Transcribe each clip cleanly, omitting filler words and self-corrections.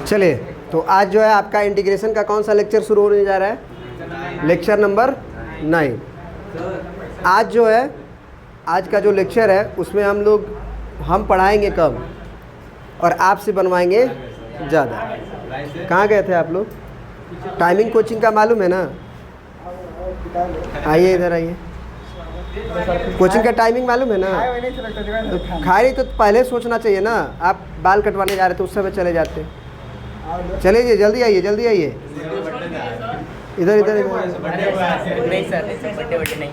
चलिए, तो आज जो है आपका इंटीग्रेशन का कौन सा लेक्चर शुरू होने जा रहा है? Lecture number 9। आज जो है, आज का जो लेक्चर है उसमें हम पढ़ाएंगे कम और आपसे बनवाएंगे ज़्यादा। कहाँ गए थे आप लोग? टाइमिंग कोचिंग का मालूम है ना? आइए इधर आइए। कोचिंग का टाइमिंग मालूम है ना? तो खाए तो पहले सोचना चाहिए ना। आप बाल कटवाने जा रहे थे उस समय चले जाते। चलिए जल्दी आइए, जल्दी आइए। इधर इधर इधर। नहीं सर, बर्थडे नहीं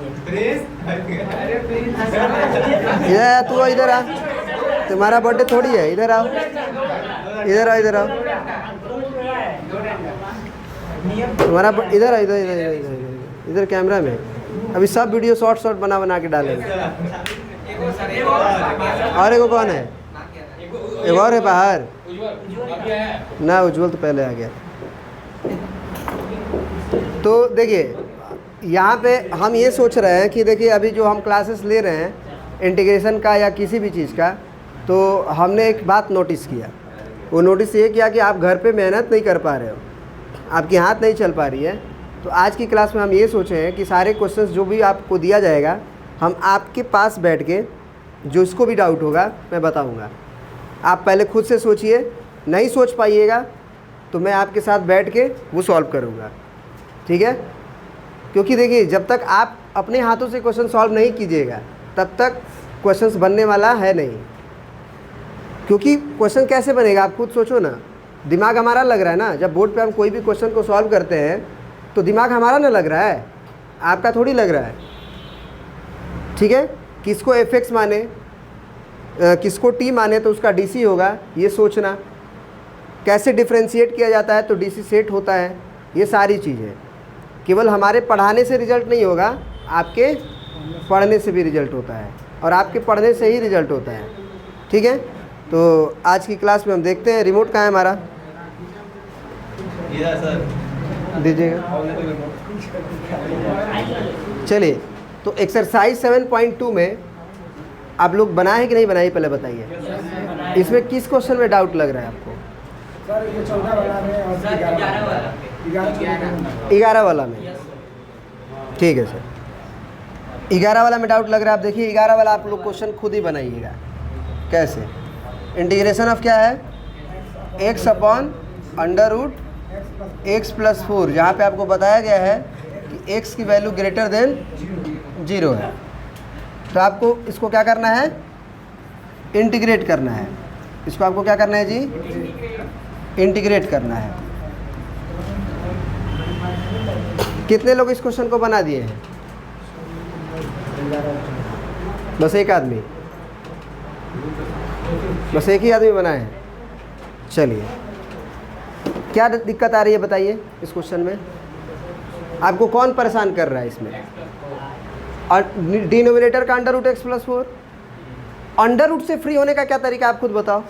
है। तू इधर आ, तुम्हारा बर्थडे थोड़ी है। इधर आओ, इधर आओ, इधर आओ। तुम्हारा इधर इधर इधर इधर इधर कैमरा में। अभी सब वीडियो शॉर्ट बना के डालेंगे। और एक कौन है? एक और है बाहर ना। उज्जवल तो पहले आ गया। तो देखिए, यहाँ पे हम ये सोच रहे हैं कि देखिए अभी जो हम क्लासेस ले रहे हैं इंटीग्रेशन का या किसी भी चीज़ का, तो हमने एक बात नोटिस किया। वो नोटिस ये किया कि आप घर पे मेहनत नहीं कर पा रहे हो, आपकी हाथ नहीं चल पा रही है। तो आज की क्लास में हम ये सोचे हैं कि सारे क्वेश्चंस जो भी आपको दिया जाएगा हम आपके पास बैठ के, जो इसको भी डाउट होगा मैं बताऊँगा। आप पहले खुद से सोचिए, नहीं सोच पाइएगा तो मैं आपके साथ बैठ के वो सॉल्व करूँगा, ठीक है? क्योंकि देखिए, जब तक आप अपने हाथों से क्वेश्चन सॉल्व नहीं कीजिएगा तब तक क्वेश्चंस बनने वाला है नहीं। क्योंकि क्वेश्चन कैसे बनेगा आप खुद सोचो ना। दिमाग हमारा लग रहा है ना। जब बोर्ड पे हम कोई भी क्वेश्चन को सॉल्व करते हैं तो दिमाग हमारा ना लग रहा है, आपका थोड़ी लग रहा है, ठीक है? किसको एफ माने, किसको टी माने तो उसका डीसी होगा, ये सोचना। कैसे डिफ्रेंशिएट किया जाता है तो डीसी सेट होता है। ये सारी चीज़ें केवल हमारे पढ़ाने से रिजल्ट नहीं होगा, आपके पढ़ने से भी रिजल्ट होता है और आपके पढ़ने से ही रिजल्ट होता है, ठीक है? तो आज की क्लास में हम देखते हैं। रिमोट कहाँ है हमारा? दीजिएगा। चलिए, तो एक्सरसाइज 7.2 में आप लोग बनाए कि नहीं बनाए पहले बताइए। इसमें किस क्वेश्चन में डाउट लग रहा है आपको? सर ये 14 वाला में और 11 वाला। 11 वाला में, ठीक है सर। 11 वाला में डाउट लग रहा है। आप देखिए 11 वाला आप लोग क्वेश्चन खुद ही बनाइएगा। कैसे? इंटीग्रेशन ऑफ क्या है? x upon under root x plus 4, जहाँ पे आपको बताया गया है कि x की वैल्यू ग्रेटर देन 0 है। तो आपको इसको क्या करना है? इंटीग्रेट करना है। इसको आपको क्या करना है जी? इंटीग्रेट करना है। कितने लोग इस क्वेश्चन को बना दिए हैं? बस एक आदमी, बस एक ही आदमी बनाए हैं। चलिए, क्या दिक्कत आ रही है बताइए इस क्वेश्चन में? आपको कौन परेशान कर रहा है इसमें? डिनोमिनेटर का under root x plus 4। Under root से फ्री होने का क्या तरीका आप खुद बताओ।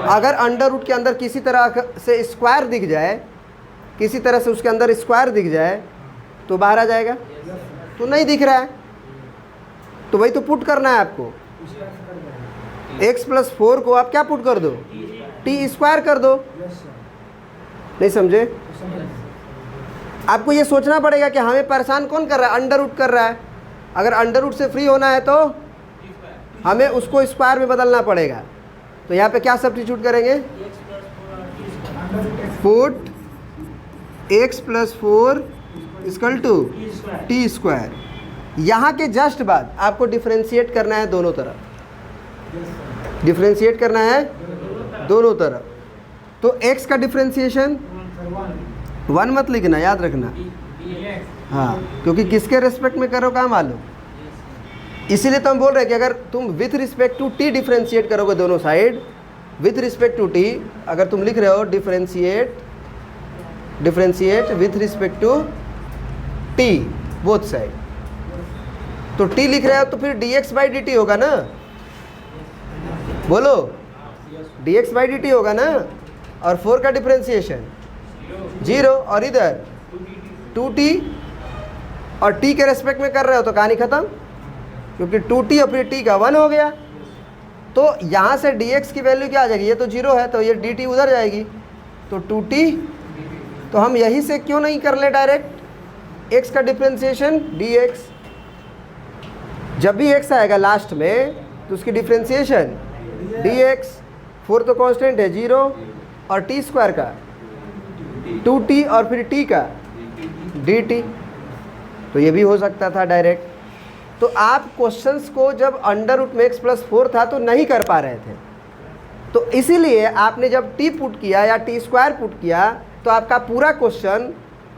अगर अंडर रूट के अंदर किसी तरह से स्क्वायर दिख जाए, किसी तरह से उसके अंदर स्क्वायर दिख जाए तो बाहर आ जाएगा। तो नहीं दिख रहा है तो वही तो पुट करना है आपको। x प्लस 4 को आप क्या पुट कर दो? टी स्क्वायर कर दो। नहीं समझे? आपको ये सोचना पड़ेगा कि हमें परेशान कौन कर रहा है? अंडर रूट कर रहा है। अगर अंडर रूट से फ्री होना है तो हमें उसको स्क्वायर में बदलना पड़ेगा। तो यहाँ पे क्या सब्स्टिट्यूट करेंगे? Put x plus 4 equal to t square. यहाँ के जस्ट बाद आपको डिफ्रेंशिएट करना है दोनों तरफ। डिफ्रेंशिएट करना है दोनों तरफ। तो x का डिफ्रेंशिएशन 1 मत लिखना, याद रखना। हाँ, क्योंकि किसके रेस्पेक्ट में करो क्या मालूम। इसीलिए तो हम बोल रहे हैं कि अगर तुम with respect to t differentiate करोगे दोनों side, with respect to t, अगर तुम लिख रहे हो differentiate with respect to t both side, तो टी लिख रहे हो तो फिर dx बाई डी टी होगा ना। बोलो, dx बाई डी टी होगा ना। और 4 का डिफ्रेंशिएशन 0 और इधर 2t और t के रेस्पेक्ट में कर रहे हो तो कहानी ख़त्म, क्योंकि 2t और फिर t का 1 हो गया। तो यहाँ से dx की वैल्यू क्या आ जाएगी? ये तो 0 है तो ये dt उधर जाएगी, तो 2t, तो हम यही से क्यों नहीं कर ले डायरेक्ट x का डिफ्रेंशिएशन dx। जब भी x आएगा लास्ट में तो उसकी डिफ्रेंशिएशन dx, 4 तो कांस्टेंट है 0, और t स्क्वायर का 2t और फिर t का dt, तो ये भी हो सकता था डायरेक्ट। तो आप क्वेश्चंस को जब अंडर रूट में x प्लस 4 था तो नहीं कर पा रहे थे, तो इसीलिए आपने जब t पुट किया या t स्क्वायर पुट किया तो आपका पूरा क्वेश्चन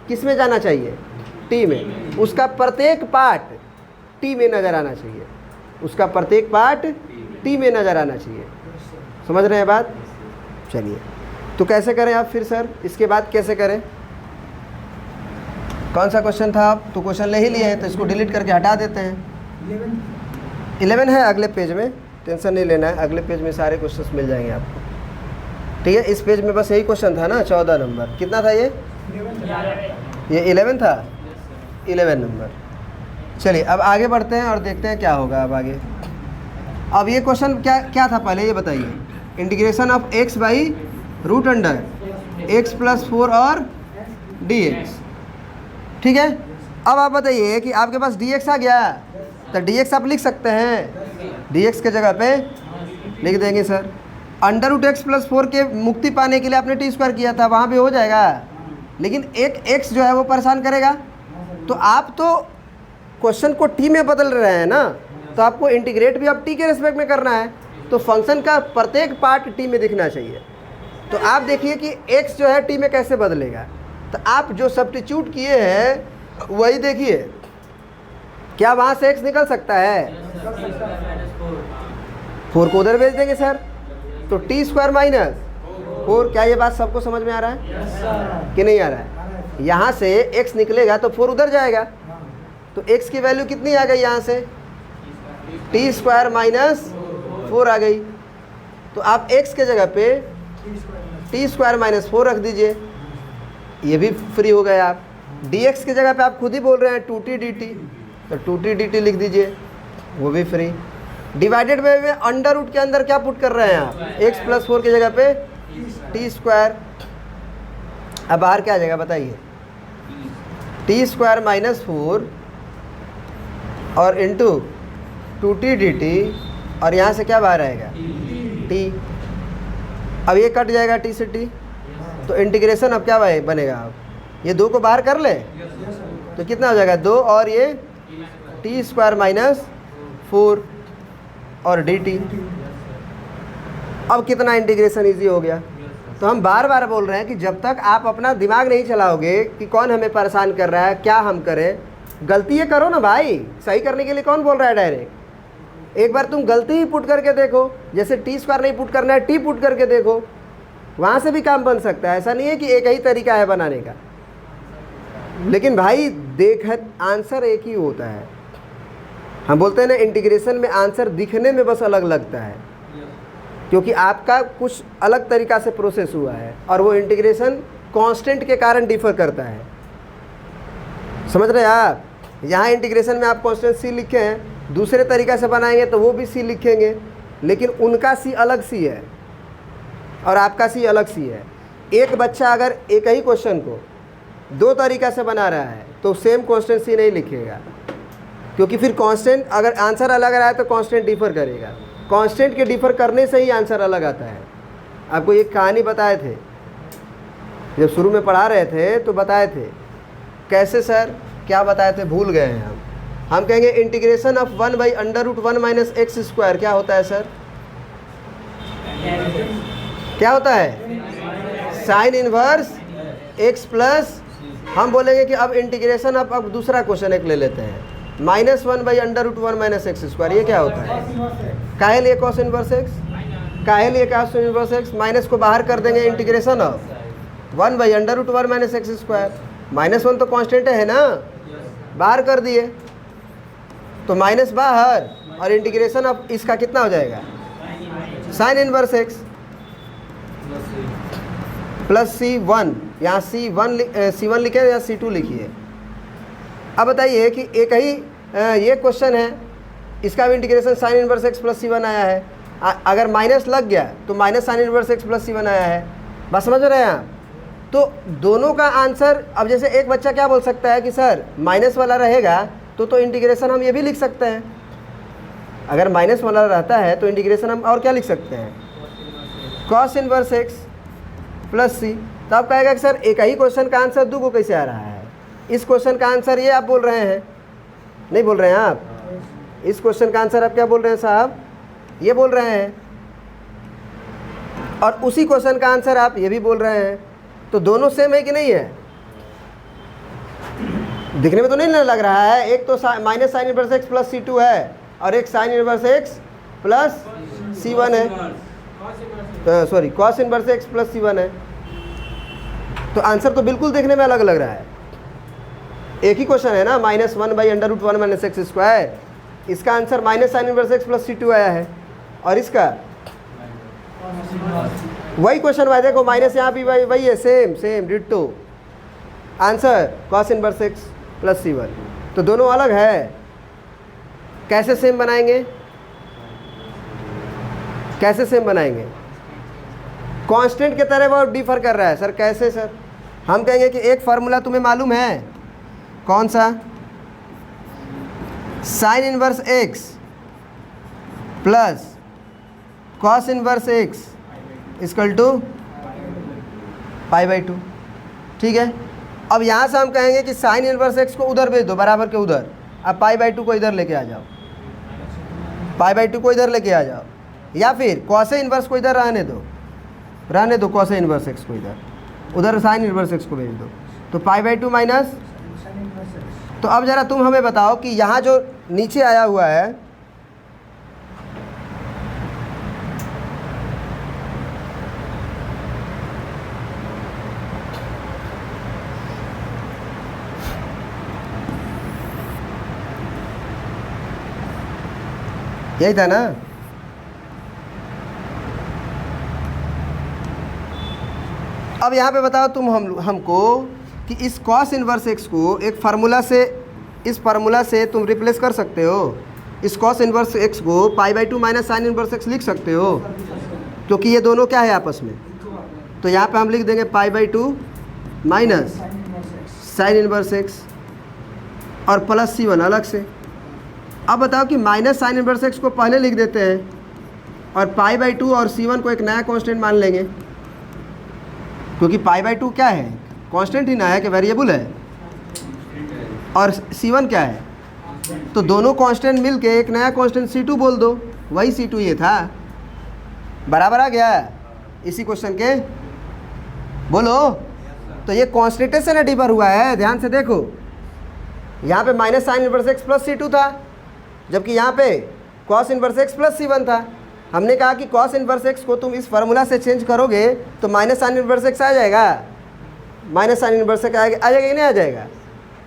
किस में जाना चाहिए, t में। उसका प्रत्येक पार्ट t में नज़र आना चाहिए, उसका प्रत्येक पार्ट t में नज़र आना चाहिए। समझ रहे हैं बात? चलिए, तो कैसे करें आप फिर सर, इसके बाद कैसे करें? कौन सा क्वेश्चन था? आप तो क्वेश्चन ले ही लिए हैं, तो इसको डिलीट करके हटा देते हैं। 11 है अगले पेज में, टेंशन नहीं लेना है, अगले पेज में सारे क्वेश्चंस मिल जाएंगे आपको। ठीक है, इस पेज में बस यही क्वेश्चन था ना, 14 नंबर। कितना था ये 11 था, 11 नंबर। चलिए अब आगे बढ़ते हैं और देखते हैं क्या होगा अब आगे। अब ये क्वेश्चन क्या था पहले ये बताइए। Integration of x by root under x plus 4 और dx। ठीक है, अब आप बताइए कि आपके पास dx आ गया, तो dx आप लिख सकते हैं, dx के जगह पे लिख देंगे sir. Under root x plus 4 के मुक्ति पाने के लिए आपने टी स्क्वायर किया था, वहाँ पे हो जाएगा, लेकिन एक x जो है वो परेशान करेगा। तो आप तो क्वेश्चन को t में बदल रहे हैं ना, तो आपको इंटीग्रेट भी अब t के रिस्पेक्ट में करना है, तो फंक्शन का प्रत्येक पार्ट t में दिखना चाहिए। तो आप देखिए कि x जो है t में कैसे बदलेगा। तो आप जो सब्स्टिट्यूट किए हैं वही देखिए, क्या वहाँ से x निकल सकता है? 4 को उधर भेज देंगे सर, तो टी स्क्वायर माइनस 4। क्या ये बात सबको समझ में आ रहा है कि नहीं आ रहा है? यहाँ से x निकलेगा तो 4 उधर जाएगा, तो x की वैल्यू कितनी आ गई यहाँ से? टी स्क्वायर माइनस 4 आ गई। तो आप x के जगह पे टी स्क्वायर माइनस 4 रख दीजिए, ये भी फ्री हो गए आप। dx की जगह पे आप खुद ही बोल रहे हैं 2t dt, तो 2t dt लिख दीजिए, वो भी फ्री। डिवाइडेड बाय में अंडर रूट के अंदर क्या पुट कर रहे हैं आप? x प्लस 4 की जगह पे टी स्क्वायर। अब बाहर क्या आ जाएगा बताइए? टी स्क्वायर माइनस 4 और इंटू 2t dt, और यहाँ से क्या बाहर आएगा? t। अब ये कट जाएगा t से t, तो इंटीग्रेशन अब क्या बनेगा? आप ये 2 को बाहर कर ले तो कितना हो जाएगा? 2 और ये टी स्क्वायर माइनस 4 और dt। अब कितना इंटीग्रेशन इजी हो गया। तो हम बार बार बोल रहे हैं कि जब तक आप अपना दिमाग नहीं चलाओगे कि कौन हमें परेशान कर रहा है, क्या हम करें, गलती ये करो ना भाई, सही करने के लिए कौन बोल रहा है डायरेक्ट। एक बार तुम गलती ही पुट करके देखो, जैसे टी स्क्वायर नहीं पुट करना है, टी पुट करके देखो, वहाँ से भी काम बन सकता है। ऐसा नहीं है कि एक ही तरीका है बनाने का, लेकिन भाई देख आंसर एक ही होता है। हम बोलते हैं ना इंटीग्रेशन में आंसर दिखने में बस अलग लगता है, क्योंकि आपका कुछ अलग तरीका से प्रोसेस हुआ है, और वो इंटीग्रेशन कांस्टेंट के कारण डिफर करता है। समझ रहे हैं आप? यहाँ इंटीग्रेशन में आप कांस्टेंट सी लिखे हैं, दूसरे तरीका से बनाएंगे तो वो भी सी लिखेंगे, लेकिन उनका सी अलग सी है और आपका सी अलग सी है। एक बच्चा अगर एक ही क्वेश्चन को 2 तरीका से बना रहा है तो सेम कांस्टेंट सी नहीं लिखेगा, क्योंकि फिर कांस्टेंट अगर आंसर अलग आ रहा है तो कांस्टेंट डिफर करेगा। कांस्टेंट के डिफर करने से ही आंसर अलग आता है। आपको ये कहानी बताए थे जब शुरू में पढ़ा रहे थे, तो बताए थे। कैसे सर? क्या बताए थे? भूल गए हैं हम कहेंगे integration of 1 by under root 1 minus x square क्या होता है सर? क्या होता है? साइन इनवर्स एक्स प्लस, हम बोलेंगे कि अब इंटीग्रेशन ऑफ, अब दूसरा क्वेश्चन एक ले लेते हैं, -1 by under root 1 minus x square. ये क्या होता है? काहे लिए कॉस इनवर्स एक्स? काहे लिए कॉस इनवर्स एक्स? माइनस को बाहर कर देंगे, integration of 1 by under root 1 minus x square. -1 तो कांस्टेंट है ना, बाहर कर दिए तो माइनस बाहर, और इंटीग्रेशन ऑफ इसका कितना हो जाएगा? Sign inverse x plus C1। यहाँ C1 लिखे या C2 लिखिए। अब बताइए कि एक ही ये क्वेश्चन है, इसका भी integration sign inverse x plus C1 आया है। अगर माइनस लग गया तो minus sign inverse x plus C1 आया है। बस समझ रहे हैं आप? तो दोनों का आंसर, अब जैसे एक बच्चा क्या बोल सकता है कि सर माइनस वाला रहेगा तो इंटीग्रेशन हम ये भी लिख सकते हैं। अगर माइनस वाला रहता है तो इंटीग्रेशन हम और क्या लिख सकते हैं, cos इनवर्स x प्लस सी। तो आप कहेगा कि सर एक ही क्वेश्चन का आंसर दो को कैसे आ रहा है। इस क्वेश्चन का आंसर ये आप बोल रहे हैं, नहीं बोल रहे हैं आप? इस क्वेश्चन का आंसर आप क्या बोल रहे हैं साहब, ये बोल रहे हैं, और उसी क्वेश्चन का आंसर आप ये भी बोल रहे हैं। तो दोनों सेम है कि नहीं है? दिखने में तो नहीं लग रहा है, एक तो minus sign inverse x plus C2 है और एक sign inverse x plus C1 है, sorry cos inverse x plus C1 है। तो आंसर तो बिल्कुल देखने में अलग लग रहा है। एक ही क्वेश्चन है ना, -1/√1 - x²। इसका answer minus sign inverse x plus C2 आया है, और इसका वही क्वेश्चन है, देखो माइनस यहाँ भी वही है, same ditto answer cos inverse x plus C1। तो दोनों अलग है। कैसे सेम बनाएंगे, कैसे सेम बनाएंगे? कांस्टेंट के तरह वो डिफर कर रहा है। सर कैसे? सर हम कहेंगे कि एक फार्मूला तुम्हें मालूम है, कौन सा? Sine inverse x plus cos inverse x equal to π/2। ठीक है, अब यहाँ से हम कहेंगे कि साइन इनवर्स एक्स को उधर भेज दो, बराबर के उधर। अब π/2 को इधर लेके आ जाओ, π/2 को इधर लेके आ जाओ, या फिर कॉसे इनवर्स को इधर रहने दो, कॉसे इनवर्स एक्स को इधर, उधर साइन इनवर्स एक्स को भेज दो। तो π/2 माइनस। तो अब ज़रा तुम हमें बताओ कि यहाँ जो नीचे आया हुआ है, यही था ना? अब यहाँ पे बताओ तुम हमको कि इस cos इनवर्स x को एक फार्मूला से, इस फार्मूला से तुम रिप्लेस कर सकते हो। इस cos इनवर्स x को π/2 माइनस साइन इनवर्स x लिख सकते हो, क्योंकि ये दोनों क्या है आपस में। तो यहाँ पे हम लिख देंगे π/2 माइनस साइन इनवर्स x और प्लस C1 अलग से। अब बताओ कि माइनस साइन इनवर्स एक्स को पहले लिख देते हैं और π/2 और C1 को एक नया कांस्टेंट मान लेंगे, क्योंकि π/2 क्या है, कांस्टेंट ही ना है कि वेरिएबल है, और C1 क्या है। तो दोनों कांस्टेंट मिलके एक नया कांस्टेंट C2 बोल दो, वही C2 ये था। बराबर आ गया इसी क्वेश्चन के, बोलो। तो ये कांस्टेंट से ना डिफर हुआ है, ध्यान से देखो। यहाँ पे minus sign inverse x plus C2 था, जबकि यहाँ पे cos inverse x plus C1 था। हमने कहा कि cos इनवर्स एक्स को तुम इस फार्मूला से चेंज करोगे तो माइनस साइन इनवर्स एक्स आ जाएगा, माइनस साइन इनवर्स एक्स आ जाएगा कि नहीं आ जाएगा।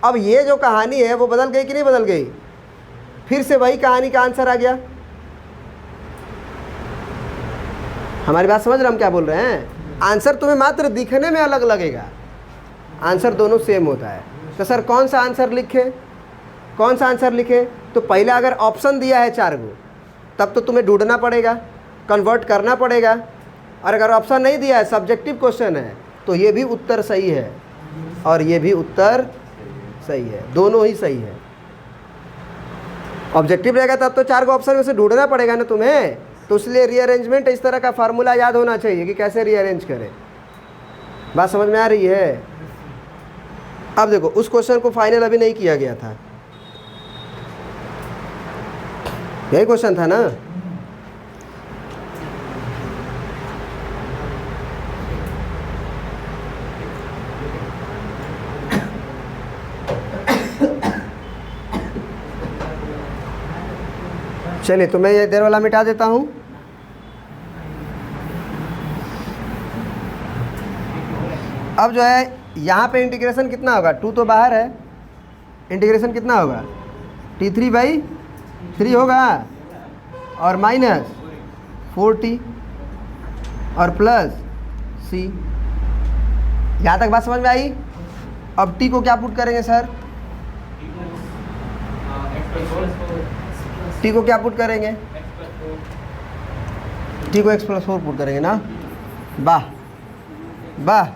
अब ये जो कहानी है वो बदल गई कि नहीं बदल गई? फिर से वही कहानी का आंसर आ गया। हमारी बात समझ रहे हम क्या बोल रहे हैं? आंसर तुम्हें मात्र दिखने में अलग लगेगा, आंसर दोनों सेम होता है। तो सर कौन सा आंसर लिखे, कौन सा आंसर लिखे? तो पहला अगर ऑप्शन दिया है 4 गो, तब तो तुम्हें ढूंढना पड़ेगा, कन्वर्ट करना पड़ेगा। और अगर ऑप्शन नहीं दिया है, सब्जेक्टिव क्वेश्चन है, तो ये भी उत्तर सही है और ये भी उत्तर सही है, दोनों ही सही है। ऑब्जेक्टिव रहेगा तब तो 4 गो ऑप्शन में से ढूंढना पड़ेगा ना तुम्हें। तो इसलिए रीअरेंजमेंट इस तरह का फार्मूला याद होना चाहिए कि कैसे रीअरेंज करें। बात समझ में आ रही है? अब देखो, उस क्वेश्चन को फाइनल अभी नहीं किया गया था, यही क्वेश्चन था ना। चलिए, तो मैं ये देर वाला मिटा देता हूँ। अब जो है यहाँ पे इंटीग्रेशन कितना होगा, 2 तो बाहर है, इंटीग्रेशन कितना होगा, T3/3 होगा, और माइनस 4t और प्लस c। यहाँ तक बात समझ में आई? अब t को क्या पुट करेंगे सर? t को क्या पुट करेंगे? t को x+4 पुट करेंगे ना। वाह वाह,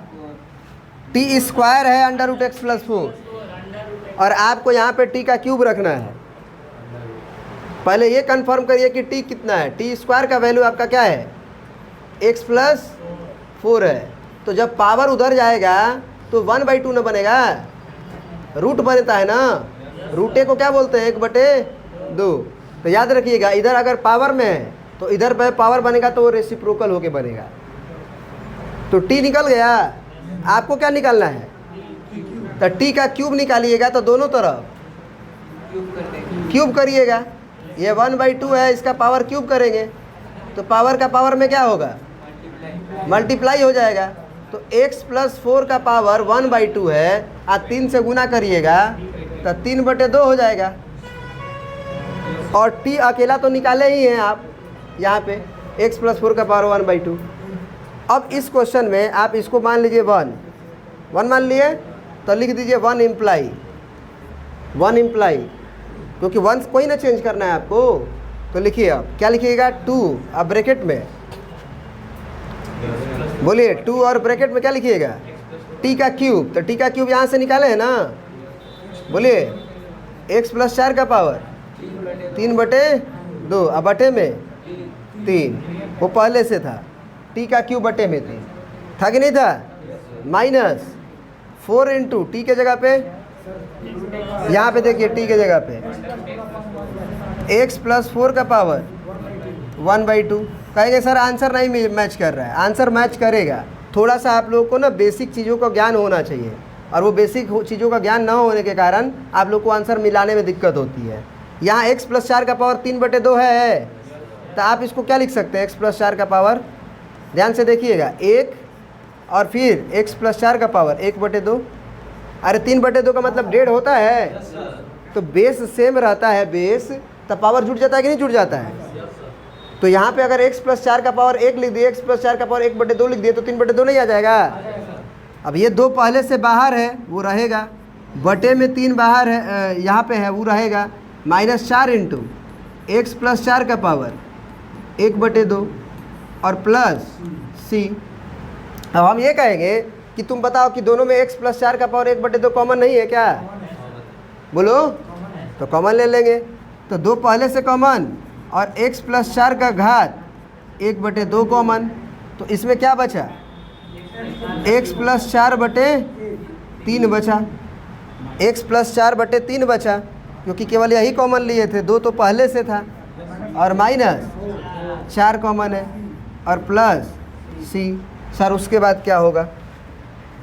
टी स्क्वायर है अंडर रूट एक्स प्लस 4 और आपको यहाँ पे टी का क्यूब रखना है। पहले ये कंफर्म करिए कि टी कितना है। टी स्क्वायर का वैल्यू आपका क्या है, एक्स प्लस 4 है। तो जब पावर उधर जाएगा तो 1/2 ना बनेगा, रूट बनता है ना। रूटे को क्या बोलते हैं, 1/2। तो याद रखिएगा इधर अगर पावर में है तो इधर पे पावर बनेगा तो वो रेसिप्रोकल होके बनेगा। तो टी निकल गया। आपको क्या निकालना है, तो टी का क्यूब निकालिएगा। तो दोनों तरफ क्यूब करिएगा। ये 1/2 है, इसका पावर क्यूब करेंगे तो पावर का पावर में क्या होगा, मल्टीप्लाई हो जाएगा। तो x प्लस 4 का पावर 1/2 है, आप 3 से गुना करिएगा तो 3/2 हो जाएगा। और t अकेला तो निकाले ही हैं आप यहाँ पे, x प्लस 4 का पावर 1/2। अब इस क्वेश्चन में आप इसको मान लीजिए 1 मान लिए तो लिख दीजिए 1 इम्प्लाई, क्योंकि 1 कोई ना चेंज करना है आपको। तो लिखिए आप क्या लिखिएगा, 2। अब ब्रैकेट में बोलिए 2 और ब्रैकेट में क्या लिखिएगा, टी का क्यूब। तो टी का क्यूब यहाँ से निकाले है ना, बोलिए x प्लस 4 का पावर 3/2। अब बटे में 3, वो पहले से था। टी का क्यूब बटे में 3 था कि नहीं था, माइनस 4 इंटू टी के जगह पे, यहाँ पे देखिए टी के जगह पे x प्लस 4 का पावर 1/2। कहेंगे सर आंसर नहीं मैच कर रहा है। आंसर मैच करेगा, थोड़ा सा आप लोगों को ना बेसिक चीज़ों का ज्ञान होना चाहिए, और वो बेसिक चीज़ों का ज्ञान ना होने के कारण आप लोग को आंसर मिलाने में दिक्कत होती है। यहाँ x प्लस 4 का पावर 3/2 है, तो आप इसको क्या लिख सकते हैं, x प्लस 4 का पावर, ध्यान से देखिएगा 1 और फिर x प्लस 4 का पावर 1/2। अरे 3/2 का मतलब 1.5 होता है, तो बेस सेम रहता है बेस, तब पावर जुड़ जाता है कि नहीं जुड़ जाता है। तो यहाँ पे अगर x प्लस 4 का पावर 1 लिख दिए, x प्लस 4 का पावर 1/2 लिख दिए तो 3/2 नहीं आ जाएगा। अब ये 2 पहले से बाहर है वो रहेगा, बटे में 3 बाहर है, यहाँ पे है वो रहेगा, -4 इंटू x प्लस 4 का पावर 1/2 और प्लस c। अब हम ये कहेंगे कि तुम बताओ कि दोनों में x प्लस 4 का पावर 1/2 कॉमन नहीं है क्या, बोलो। तो कॉमन ले लेंगे, तो 2 पहले से कॉमन और x प्लस 4 का घात 1/2 कॉमन। तो इसमें क्या बचा, x प्लस 4/3 बचा, x प्लस 4/3 बचा, क्योंकि केवल यही कॉमन लिए थे, 2 तो पहले से था, और -4 कॉमन है, और प्लस c। सर उसके बाद क्या होगा,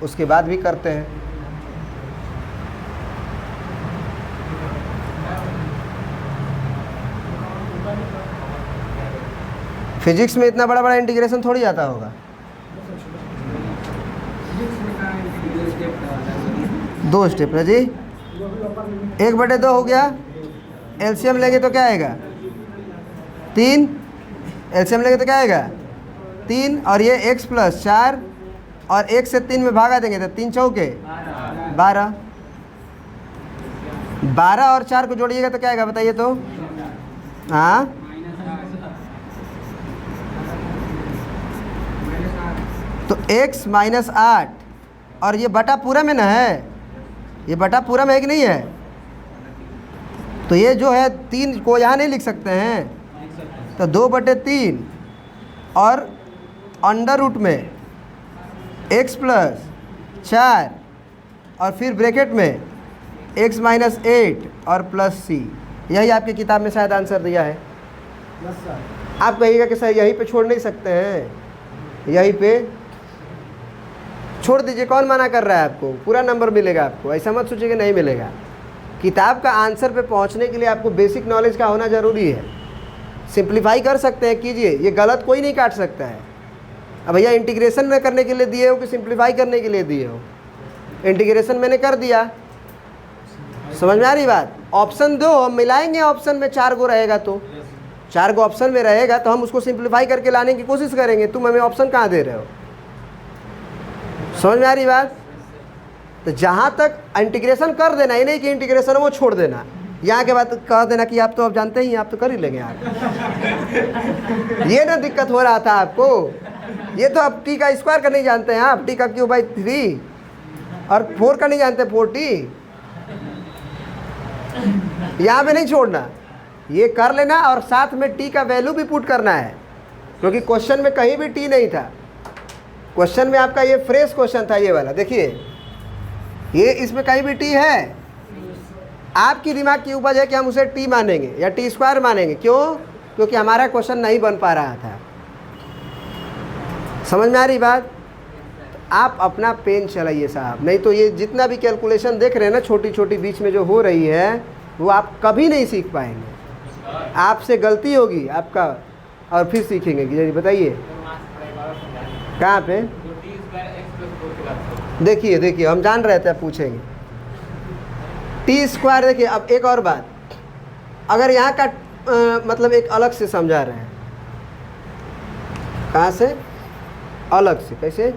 उसके बाद भी करते हैं। फिजिक्स में इतना बड़ा इंटीग्रेशन थोड़ी आता होगा। 2 स्टेप है जी, 1/2 हो गया। एलसीएम लेंगे तो क्या आएगा, 3। एलसीएम लेंगे तो क्या आएगा, 3, और ये x प्लस 4 और 1 से 3 में भागा देंगे तो 3 चौके 12। 12 और 4 को जोड़िएगा तो क्या आएगा बताइए तो, हाँ तो x माइनस 8, और ये बटा पूरा में ना है, ये बटा पूरा में है कि नहीं है। तो ये जो है 3 को यहाँ नहीं लिख सकते हैं, तो 2/3 और अंडर रूट में x प्लस 4 और फिर ब्रैकेट में x माइनस 8 और प्लस c। यही आपकी किताब में शायद आंसर दिया है। आप कहिएगा कि सर यहीं पे छोड़ नहीं सकते हैं, यहीं पे छोड़ दीजिए, कौन मना कर रहा है आपको, पूरा नंबर मिलेगा आपको, ऐसा मत सोचिए कि नहीं मिलेगा। किताब का आंसर पे पहुंचने के लिए आपको बेसिक नॉलेज का होना ज़रूरी है। सिंप्लीफाई कर सकते हैं, कीजिए, ये गलत कोई नहीं काट सकता है। अब भैया इंटीग्रेशन में करने के लिए दिए हो कि सिंप्लीफाई करने के लिए दिए हो, इंटीग्रेशन मैंने कर दिया, समझ में आ रही बात। ऑप्शन दो, हम मिलाएंगे, ऑप्शन में 4 गो रहेगा तो 4 गो ऑप्शन में रहेगा तो हम उसको सिंप्लीफाई करके लाने की कोशिश करेंगे। तुम हमें ऑप्शन कहाँ दे रहे हो, समझ में आ रही बात। तो जहाँ तक इंटीग्रेशन कर देना, ये नहीं कि इंटीग्रेशन वो छोड़ देना, यहाँ के बाद कह देना कि आप तो अब जानते ही, आप तो कर ही लेंगे आप। ये ना दिक्कत हो रहा था आपको, ये तो आप टी का स्क्वायर का नहीं जानते हैं आप, टी का क्यूब बाई 3 और 4 का नहीं जानते 40, यहाँ पे नहीं छोड़ना, ये कर लेना और साथ में टी का वैल्यू भी पुट करना है, क्योंकि क्वेश्चन में कहीं भी टी नहीं था। क्वेश्चन में आपका ये फ्रेश क्वेश्चन था, ये वाला देखिए, ये इसमें कहीं भी टी है। आपकी दिमाग की उपज है कि हम उसे टी मानेंगे या टी स्क्वायर मानेंगे, क्यों? क्योंकि हमारा क्वेश्चन नहीं बन पा रहा था। समझ में आ रही बात? आप अपना पेन चलाइए साहब, नहीं तो ये जितना भी कैलकुलेशन देख रहे हैं ना छोटी छोटी बीच में जो हो रही है, वो आप कभी नहीं सीख पाएंगे। आपसे गलती होगी आपका और फिर सीखेंगे कि जी बताइए कहाँ पे। देखिए देखिए हम जान रहे थे आप पूछेंगे टी स्क्वायर। देखिए अब एक और बात, अगर यहाँ का मतलब एक अलग से समझा रहे हैं, कहाँ से? अलग से। कैसे?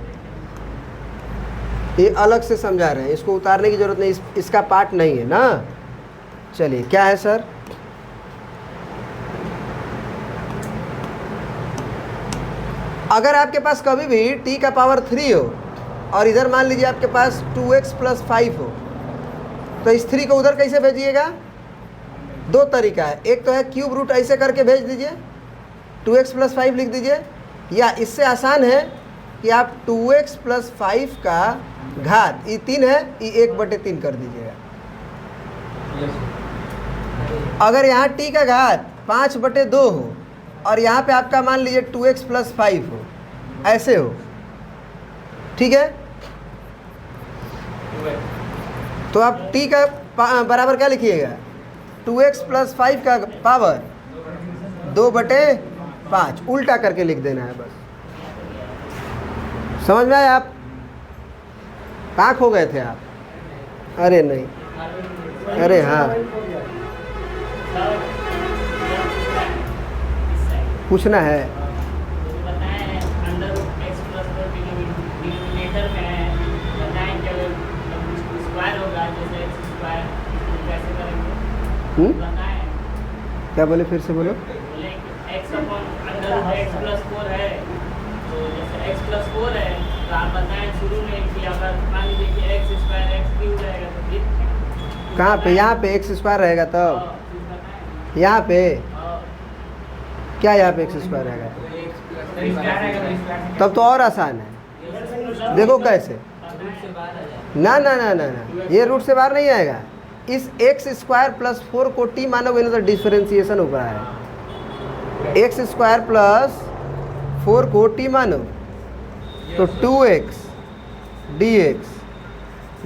ये अलग से समझा रहे हैं, इसको उतारने की ज़रूरत नहीं, इसका पार्ट नहीं है ना। चलिए क्या है सर? अगर आपके पास कभी भी t का पावर 3 हो और इधर मान लीजिए आपके पास 2x + 5 हो, तो इस 3 को उधर कैसे भेजिएगा? दो तरीका है, एक तो है क्यूब रूट ऐसे करके भेज दीजिए, 2x + 5 लिख दीजिए, या इससे आसान है कि आप 2x + 5 का घात, ये 3 है, ये 1/3 कर दीजिएगा। अगर यहाँ t का घात 5/2 हो और यहाँ पे आपका मान लीजिए 2x + 5 हो, ऐसे हो, ठीक है, तो आप t का बराबर क्या लिखिएगा? 2x + 5 का पावर 2/5, उल्टा करके लिख देना है बस। समझ में आया? आप कहाँ खो गए थे आप? अरे नहीं, अरे हाँ पूछना है। क्या बोले? फिर से बोलो। x + 4 है, तो जैसे x + 4 है, तो आप बताएं शुरू में कि अगर मान लीजिए कि x² x³ रहेगा तो फिर कहाँ पे? यहाँ पे x² रहेगा तब यहाँ पे क्या? यहाँ पे x² रहेगा तब तो और आसान है। देखो कैसे, ना ना ना ना ना, ये रूट से बाहर नहीं आएगा। इस x² + 4 को t मानोगे ना तो डिफरेंशिएशन ऊपर आएगा। x² + 4 को t मानो तो 2x dx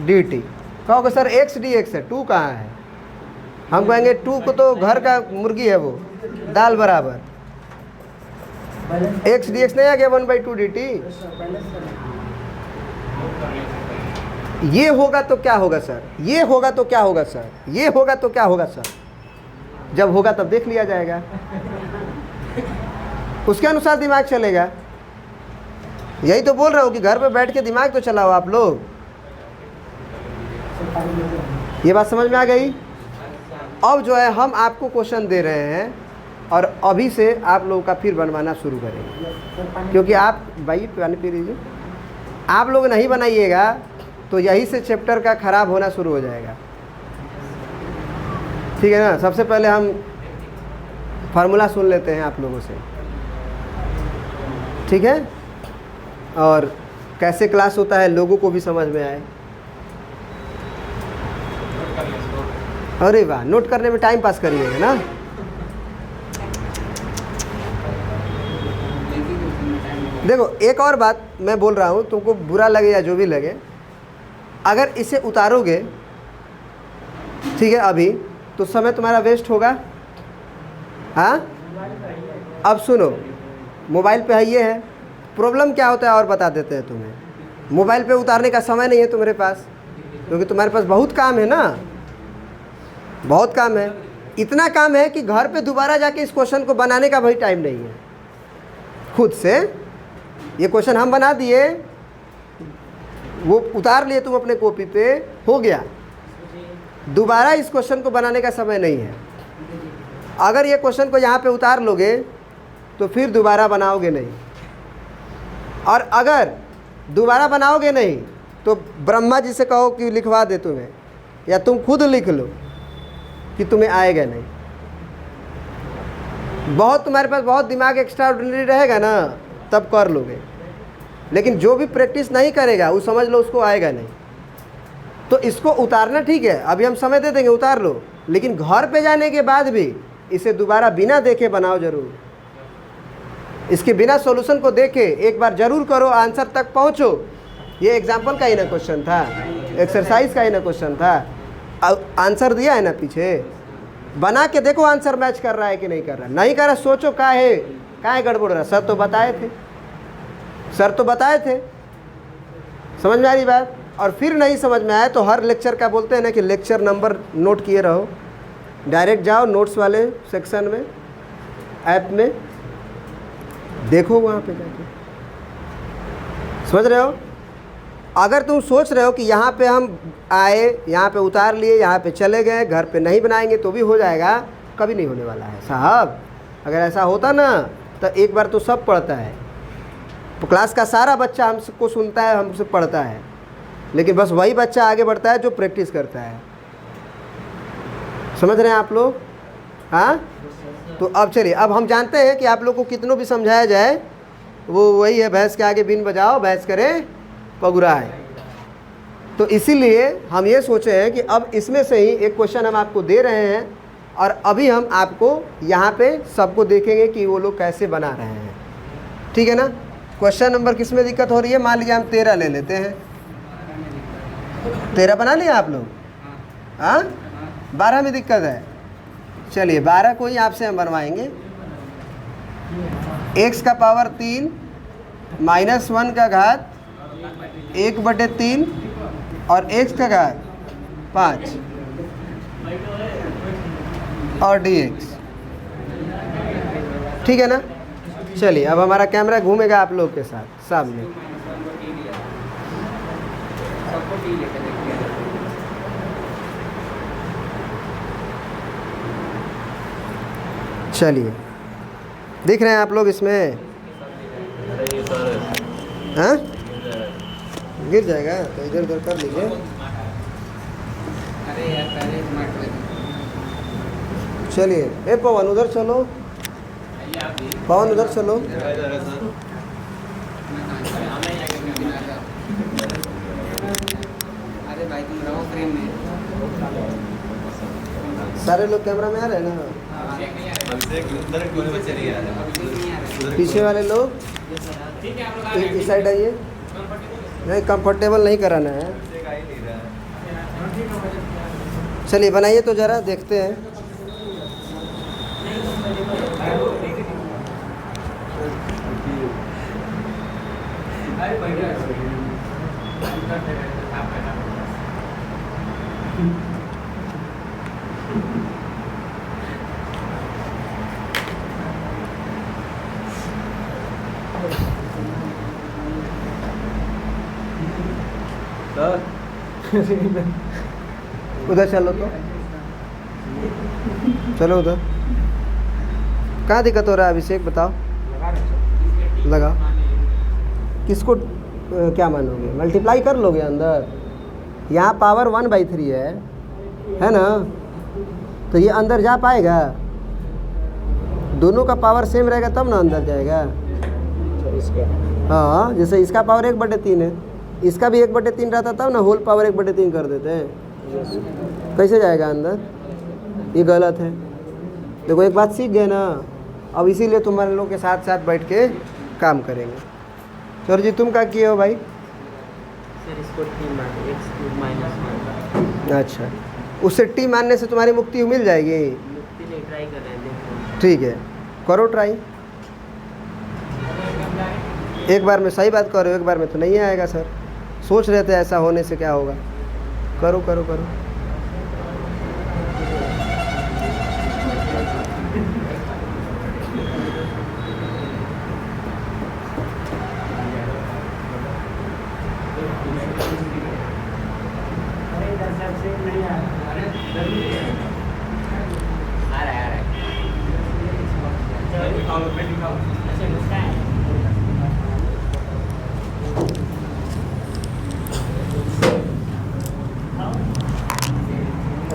dt। कहोगे सर x dx है, 2 कहाँ है? हम कहेंगे 2 को तो घर का मुर्गी है, वो दाल बराबर। x dx नहीं आ गया 1/2 dt। ये होगा तो क्या होगा सर? ये होगा तो क्या होगा सर? ये होगा तो क्या होगा सर? जब होगा तब देख लिया जाएगा, उसके अनुसार दिमाग चलेगा। यही तो बोल रहा हूँ कि घर पे बैठ के दिमाग तो चलाओ आप लोग। ये बात समझ में आ गई? अब जो है हम आपको क्वेश्चन दे रहे हैं और अभी से आप लोगों का फिर बनवाना शुरू करेंगे, क्योंकि आप भाई पानी पी लीजिए, आप लोग नहीं बनाइएगा तो यही से चैप्टर का ख़राब होना शुरू हो जाएगा। ठीक है ना? सबसे पहले हम फार्मूला सुन लेते हैं आप लोगों से, ठीक है, और कैसे क्लास होता है लोगों को भी समझ में आए। अरे वाह, नोट करने में टाइम पास करिएगा ना। देखो एक और बात मैं बोल रहा हूँ, तुमको बुरा लगे या जो भी लगे, अगर इसे उतारोगे ठीक है अभी, तो समय तुम्हारा वेस्ट होगा। हाँ अब सुनो, मोबाइल पे है, ये है प्रॉब्लम क्या होता है और बता देते हैं तुम्हें। मोबाइल पे उतारने का समय नहीं है तुम्हारे पास, क्योंकि तुम्हारे पास बहुत काम है ना, बहुत काम है। इतना काम है कि घर पे दोबारा जाके इस क्वेश्चन को बनाने का भाई टाइम नहीं है। खुद से ये क्वेश्चन हम बना दिए, वो उतार लिए तुम अपने कॉपी पे, हो गया। दोबारा इस क्वेश्चन को बनाने का समय नहीं है। अगर ये क्वेश्चन को यहाँ पे उतार लोगे तो फिर दोबारा बनाओगे नहीं, और अगर दोबारा बनाओगे नहीं तो ब्रह्मा जी से कहो कि लिखवा दे तुम्हें, या तुम खुद लिख लो कि तुम्हें आएगा नहीं। बहुत तुम्हारे पास बहुत दिमाग एक्स्ट्राऑर्डिनरी रहेगा ना, तब कर लोगे, लेकिन जो भी प्रैक्टिस नहीं करेगा वो समझ लो उसको आएगा नहीं। तो इसको उतारना ठीक है, अभी हम समय दे देंगे, उतार लो, लेकिन घर पे जाने के बाद भी इसे दोबारा बिना देखे बनाओ जरूर। इसके बिना सॉल्यूशन को देखे एक बार जरूर करो, आंसर तक पहुंचो। ये एग्जाम्पल का ही ना क्वेश्चन था, एक्सरसाइज का ही ना क्वेश्चन था, आंसर दिया है ना पीछे, बना के देखो आंसर मैच कर रहा है कि नहीं कर रहा। नहीं कर रहा, सोचो का है गड़बड़ रहा। सर तो बताए थे, सर तो बताए थे, समझ में आ रही बात। और फिर नहीं समझ में आया तो हर लेक्चर का बोलते हैं ना कि लेक्चर नंबर नोट किए रहो, डायरेक्ट जाओ नोट्स वाले सेक्शन में, ऐप में देखो, वहाँ पे जाके समझ रहे हो। अगर तुम सोच रहे हो कि यहाँ पे हम आए, यहाँ पे उतार लिए, यहाँ पे चले गए, घर पे नहीं बनाएंगे तो भी हो जाएगा, कभी नहीं होने वाला है साहब। अगर ऐसा होता ना तो एक बार तो सब पढ़ता है, तो क्लास का सारा बच्चा हमको सुनता है, हमसे पढ़ता है, लेकिन बस वही बच्चा आगे बढ़ता है जो प्रैक्टिस करता है। समझ रहे हैं आप लोग? हाँ, तो अब चलिए, अब हम जानते हैं कि आप लोग को कितनों भी समझाया जाए वो वही है, भैंस के आगे बीन बजाओ भैंस करे पगुराए। तो इसीलिए हम ये सोचे हैं कि अब इसमें से ही एक क्वेश्चन हम आपको दे रहे हैं, और अभी हम आपको यहाँ पे सबको देखेंगे कि वो लोग कैसे बना रहे हैं, ठीक है ना। क्वेश्चन नंबर किस में दिक्कत हो रही है? मान लीजिए हम 13 ले लेते हैं। 13 बना लिया आप लोग? हाँ, 12 में दिक्कत है। चलिए 12 को ही आपसे हम बनवाएंगे। x का पावर 3 -1 का घात 1/3 और x का घात 5 और dx, ठीक है ना। चलिए अब हमारा कैमरा घूमेगा आप लोग के साथ सामने। चलिए, दिख रहे हैं आप लोग इसमें? हाँ, गिर जाएगा तो इधर उधर कर लीजिए। चलिए, ए पवन उधर चलो, पवन उधर चलो। सारे लोग कैमरा में आ रहे हैं ना? पीछे वाले लोग इस साइड आइए। नहीं, कंफर्टेबल नहीं कराना है। चलिए बनाइए तो ज़रा देखते हैं। उधर चलो, तो चलो उधर। कहाँ दिक्कत हो रहा है अभिषेक, बताओ। लगा किसको क्या मानोगे? मल्टीप्लाई कर लोगे अंदर। यहाँ पावर 1/3 है ना, तो ये अंदर जा पाएगा? दोनों का पावर सेम रहेगा तब ना अंदर जाएगा। हाँ, जैसे इसका पावर 1/3 है, इसका भी 1/3 रहता तब ना होल पावर 1/3 कर देते हैं। कैसे जाएगा अंदर? ये गलत है। देखो एक बात सीख गए ना, अब इसीलिए तुम्हारे लोग के साथ साथ बैठ के काम करेंगे। सर जी तुम क्या किए हो भाई? सर इसको t मान x³ -1। अच्छा, उससे टी मानने से तुम्हारी मुक्ति मिल जाएगी? मुक्ति नहीं, ट्राई कर रहे हैं, देखो। ठीक है, करो ट्राई। एक बार में सही बात करो, एक बार में तो नहीं आएगा सर। सोच रहे थे ऐसा होने से क्या होगा। करो करो करो।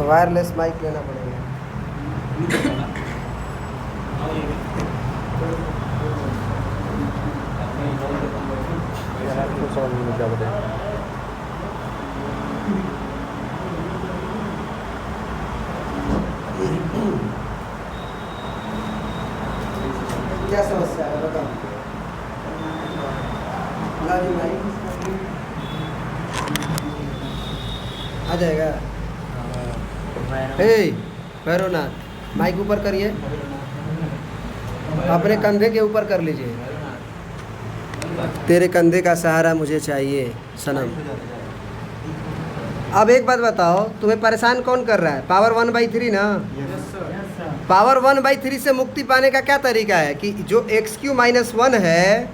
तो वायरलेस माइक लेना पड़ेगा। क्या समस्या है बताओ। लाजू भाई आ जाएगा। हे भैरवनाथ माइक ऊपर करिए, अपने कंधे के ऊपर कर लीजिए। तेरे कंधे का सहारा मुझे चाहिए सनम। अब एक बात बताओ, तुम्हें परेशान कौन कर रहा है? पावर 1/3 ना। पावर 1/3 से मुक्ति पाने का क्या तरीका है कि जो x³ - 1 है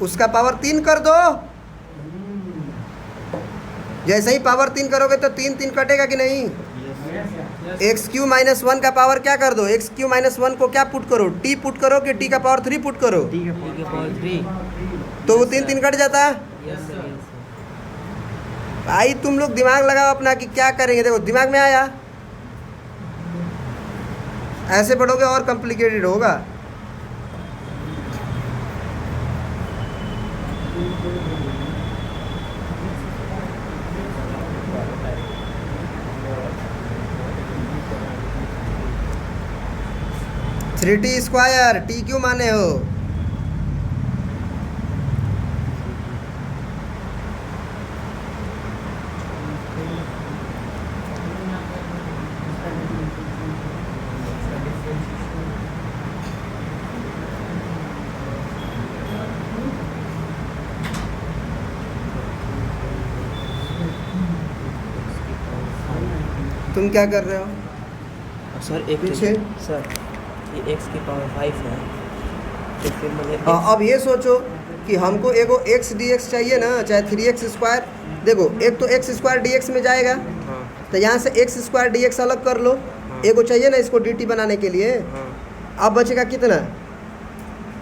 उसका पावर 3 कर दो। जैसे ही पावर 3 करोगे तो 3 3 कटेगा कि नहीं? x³ - 1 का पावर क्या कर दो? x³ - 1 को क्या पुट करो? t पुट करो कि t का पावर 3 पुट करो? t के पावर 3। तो वो 3 3 कट जाता है। भाई तुम लोग दिमाग लगाओ अपना कि क्या करेंगे। देखो दिमाग में आया, ऐसे पढ़ोगे और कॉम्प्लिकेटेड होगा। थ्री टी स्क्वायर टी क्यों माने हो? तुम क्या कर रहे हो सर? एक पीछे? सर ये x की पावर 5 है तो फिर मुझे अब ये सोचो कि हमको एगो x dx चाहिए ना, चाहे 3x²। देखो एक तो x² dx में जाएगा, हाँ तो यहाँ से x² dx अलग कर लो। एगो चाहिए ना इसको dt बनाने के लिए। हाँ अब बचेगा कितना?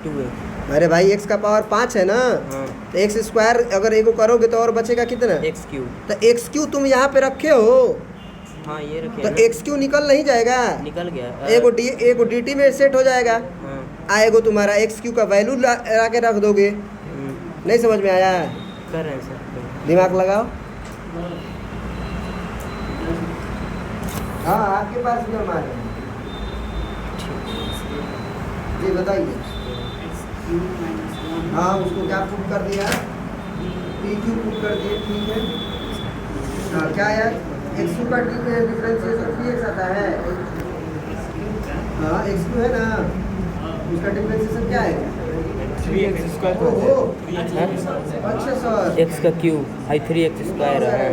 2x। अरे भाई x का पावर 5 है ना, हाँ तो x² अगर एगो करोगे तो और बचेगा कितना? x³ तो x³ तुम यहाँ पे रखे हो, हाँ ये तो रखिए x³ निकल नहीं जाएगा। निकल गया। एगो dt में सेट हो जाएगा। हाँ आएगो तुम्हारा x³ का वैल्यू ला के रख दोगे। नहीं समझ में आया? कर रहे हैं सर। दिमाग लगाओ। हाँ आपके पास भी हम आ रहे हैं। जी बताइए। हाँ उसको क्या पुट कर दिया? PQ पुट कर दिए, ठीक है। हाँ क्या यार x³ का डिफरेंशिएशन 3x आता है। हाँ x³ है ना, उसका डिफरेंशिएशन क्या है? 3x² ओहो अच्छा सर। x का क्यूब भाई 3x² है,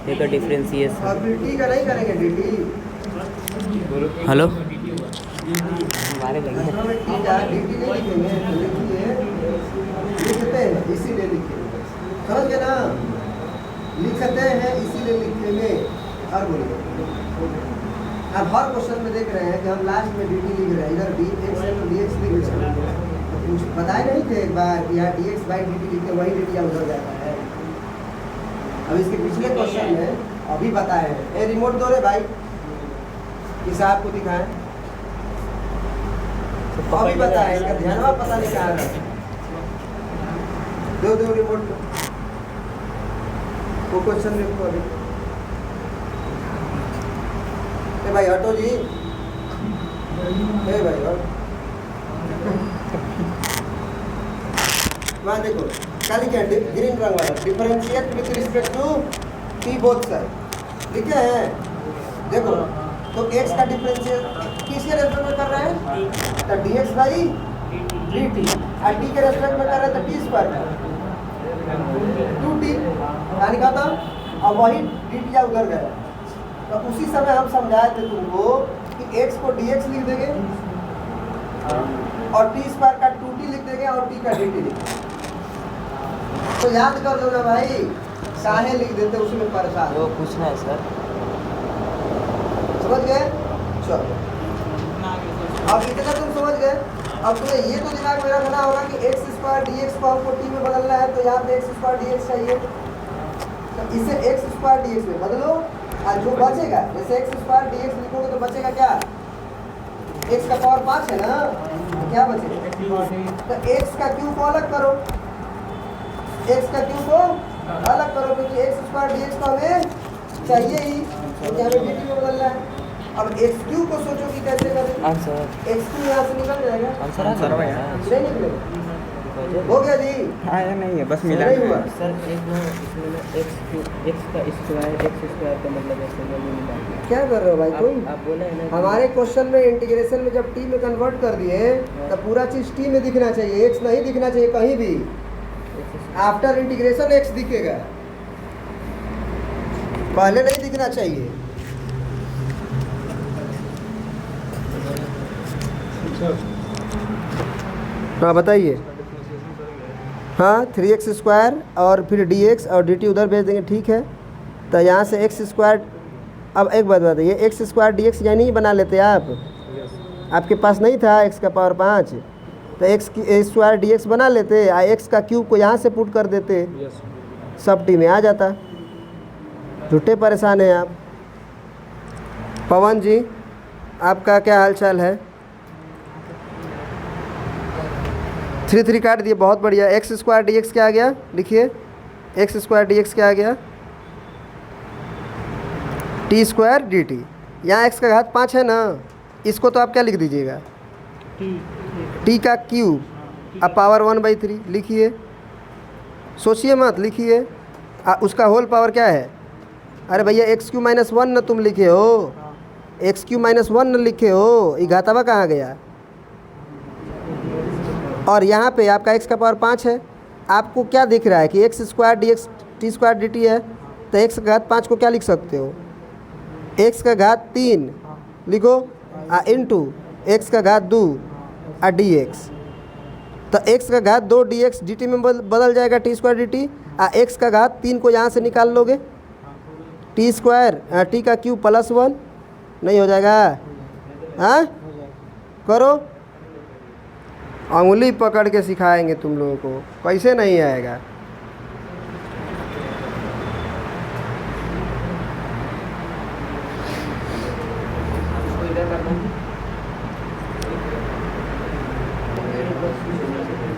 ये का डिफरेंशिएशन। अब dt का नहीं करेंगे dt? हेलो हमारे लगे हैं। dt नहीं लिखेंगे तो लिखिए, लिखते हैं इसीलिए लिखेंगे, समझ गए ना? लिखते हैं इसीलिए लिखेंगे। और बोलिए अब हर क्वेश्चन में देख रहे हैं कि हम लास्ट में dt लिख रहे हैं, इधर dx है तो dx लिख रहे हैं। तो कुछ बताए नहीं थे एक बार कि यहाँ dx/dt लिखते वही dt यहाँ उधर जाता है। अब इसके पिछले क्वेश्चन में अभी बताए हैं। ए रिमोट दो रे भाई, इस आपको दिखाएं। अभी बताए, इसका ध्यान में पता नहीं कहाँ रहा। दो रिमोट वो क्वेश्चन देखो अभी। ए भाई हटो जी, ए भाई हटो। वहाँ देखो काली क्या ग्रीन रंग वाला differentiate with respect to t both side लिखे हैं। देखो तो x का डिफरेंशिएट किसके रेस्पेक्ट में कर रहे हैं? तो dx/dt, और t के रेस्पेक्ट में कर रहे हैं तो t² 2t यानी का था। अब वही dt या उधर गया, तो उसी समय हम समझाए थे तुमको कि x को dx लिख देंगे और t² का 2t लिख देंगे और t का dt लिख देंगे। तो याद कर लो ना भाई, काहे लिख देते उसमें परेशान। वो पूछना है सर। समझ गए? चलो अब इतना तुम समझ गए। अब तुम्हें ये तो दिमाग में रखना होगा कि x² dx को हमको t में बदलना है, तो यहाँ पे x² dx चाहिए, तो इसे x² dx में बदलो। और जो बचेगा जैसे एक्स स्क्वायर डी एक्स लिखोगे तो बचेगा क्या, एक्स का पावर 5 है ना, तो क्या बचेगा, तो एक्स का क्यूब को अलग करो, एक्स का क्यूब को अलग करो, क्योंकि एक्स स्क्वायर डी एक्स तो हमें चाहिए ही, क्योंकि हमें डी टी में बदलना है। अब एक्स क्यूब को सोचो कि कैसे करें, आंसर एक्स क्यूब यहाँ से निकल जाएगा, आंसर नहीं निकलेगा, हो गया जी, आया नहीं है, बस मिला नहीं हुआ। सर एक ना इसमें ना एक्स का स्क्वायर का मतलब ऐसे वैल्यू निकालना। क्या कर रहे हो भाई तुम, आप बोले हैं ना हमारे क्वेश्चन में इंटीग्रेशन में जब टी में कन्वर्ट कर दिए तो पूरा चीज़ टी में दिखना चाहिए, एक्स नहीं दिखना चाहिए कहीं भी, आफ्टर इंटीग्रेशन एक्स दिखेगा, पहले नहीं दिखना चाहिए। हाँ बताइए, हाँ 3x स्क्वायर और फिर dx और dt उधर भेज देंगे, ठीक है। तो यहाँ से एक्स स्क्वायर, अब एक बात बताइए, एक्स स्क्वायर dx यानी ही बना लेते आप, आपके पास नहीं था x का पावर 5, तो एक्स की स्क्वायर dx बना लेते, x का क्यूब को यहाँ से पुट कर देते, सब टी में आ जाता। झूठे परेशान हैं आप। पवन जी आपका क्या हाल चाल है? 3 काट दिए, बहुत बढ़िया। एक्स स्क्वायर डी एक्स क्या आ गया, लिखिए, एक्स स्क्वायर डी एक्स क्या आ गया, टी स्क्वायर डी टी। यहाँ एक्स का घात 5 है ना, इसको तो आप क्या लिख दीजिएगा, टी का क्यूब अब पावर 1/3 लिखिए, सोचिए मत, लिखिए। उसका होल पावर क्या है, अरे भैया एक्स क्यू माइनस 1 न तुम लिखे हो, एक्स क्यू माइनस 1 न लिखे हो, ये घातावा कहाँ गया। और यहाँ पे आपका x का पावर 5 है, आपको क्या दिख रहा है कि x square D x T square D T है, तो x का घात 5 को क्या लिख सकते हो, x का घात 3 लिखो इंटू एक्स का घात 2 डी एक्स, तो x का घात 2 डी एक्स डी टी में बदल जाएगा T square D T, x का घात 3 को यहाँ से निकाल लोगे, टी स्क्वायर टी का क्यूब प्लस 1 नहीं हो जाएगा, हाँ करो, अंगुली पकड़ के सिखाएंगे तुम लोगों को, कैसे नहीं आएगा।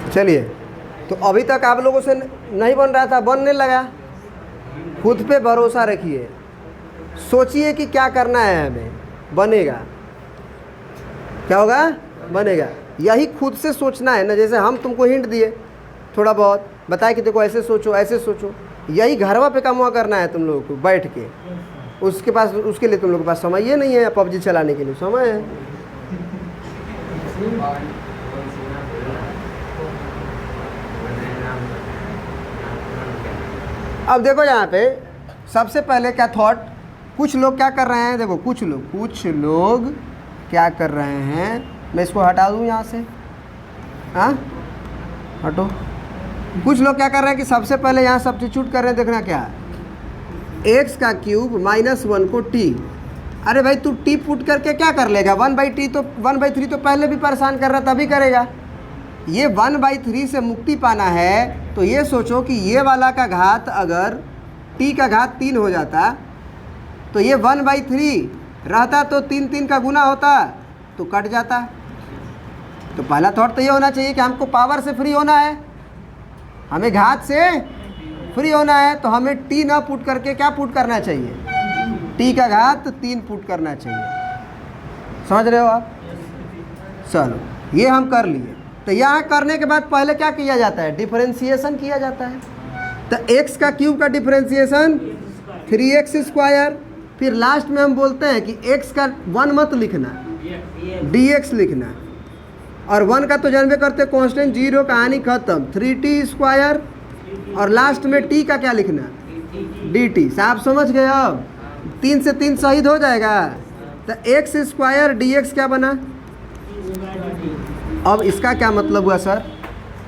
चलिए, तो अभी तक आप लोगों से नहीं बन रहा था, बनने लगा। खुद पे भरोसा रखिए, सोचिए कि क्या करना है हमें, बनेगा। क्या होगा, बनेगा। यही खुद से सोचना है ना, जैसे हम तुमको हिंट दिए, थोड़ा बहुत बताए कि देखो ऐसे सोचो ऐसे सोचो, यही घरवा पे काम करना है तुम लोगों को बैठ के। उसके पास, उसके लिए तुम लोगों के पास समय ये नहीं है, पबजी चलाने के लिए समय है। अब देखो यहाँ पे सबसे पहले क्या थॉट, कुछ लोग क्या कर रहे हैं, देखो कुछ लोग क्या कर रहे हैं, मैं इसको हटा दूँ यहाँ से, हाँ हटो। कुछ लोग क्या कर रहे हैं कि सबसे पहले यहाँ सब्स्टिट्यूट कर रहे हैं, देखना क्या, एक्स का क्यूब माइनस 1 को टी। अरे भाई तू टी पुट करके क्या कर लेगा, 1/3 तो 1/3 तो पहले भी परेशान कर रहा तभी करेगा। ये 1/3 से मुक्ति पाना है तो ये सोचो कि ये वाला का घात अगर टी का घात 3 हो जाता तो ये 1/3 रहता, तो 3 का गुना होता तो कट जाता। तो पहला थॉट तो ये होना चाहिए कि हमको पावर से फ्री होना है, हमें घात से फ्री होना है, तो हमें टी ना पुट करके क्या पुट करना चाहिए, टी का घात 3 पुट करना चाहिए। समझ रहे हो आप? चलो ये हम कर लिए। तो यहाँ करने के बाद पहले क्या किया जाता है, डिफरेंशिएशन किया जाता है। तो x का क्यूब का डिफरेंशिएशन 3x स्क्वायर, फिर लास्ट में हम बोलते हैं कि x का 1 मत लिखना, dx लिखना, और 1 का तो जानबे करते कांस्टेंट, 0 कहानी खत्म, 3t स्क्वायर, और लास्ट में t का क्या लिखना, dt। साहब समझ गए? अब 3 से 3 शहीद हो जाएगा, तो x स्क्वायर dx क्या बना। अब इसका क्या मतलब हुआ सर,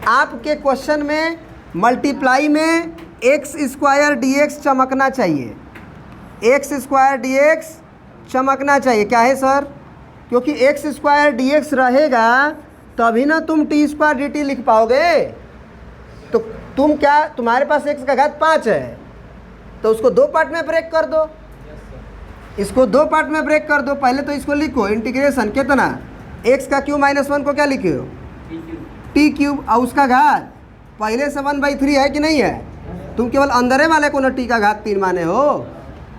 आपके क्वेश्चन में मल्टीप्लाई में एक्स स्क्वायर डी एक्स चमकना चाहिए, एक्स स्क्वायर डी एक्स चमकना चाहिए। क्या है सर? क्योंकि एक्स स्क्वायर डी एक्स रहेगा तभी ना तुम टी स्क्वायर डी टी लिख पाओगे। तो तुम क्या, तुम्हारे पास एक्स का घात 5 है तो उसको 2 पार्ट में ब्रेक कर दो, इसको दो पार्ट में ब्रेक कर दो। पहले तो इसको लिखो इंटीग्रेशन कितना, एक्स का क्यूब माइनस वन को क्या लिखे हो टी क्यूब, और उसका घात पहले से 1/3 है कि नहीं है? तुम केवल अंदर वाले को ना टी का घात 3 माने हो,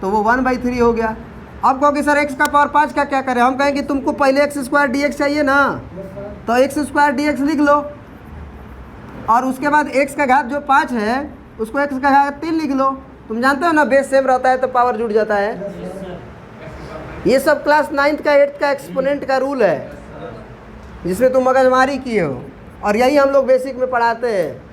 तो वो 1/3 हो गया। अब कहोगे सर एक्स का पावर 5 का क्या करें? हम कहेंगे तुमको पहले एक्स स्क्वायर डी एक्स चाहिए ना, तो एक्स स्क्वायर डी एक्स लिख लो, और उसके बाद एक्स का घात जो 5 है उसको एक्स का घात 3 लिख लो। तुम जानते हो ना बेस सेम रहता है तो पावर जुड़ जाता है। ये सब क्लास 9th का 8th का एक्सपोनेंट का रूल है, जिसमें तुम मगजमारी किए हो, और यही हम लोग बेसिक में पढ़ाते हैं।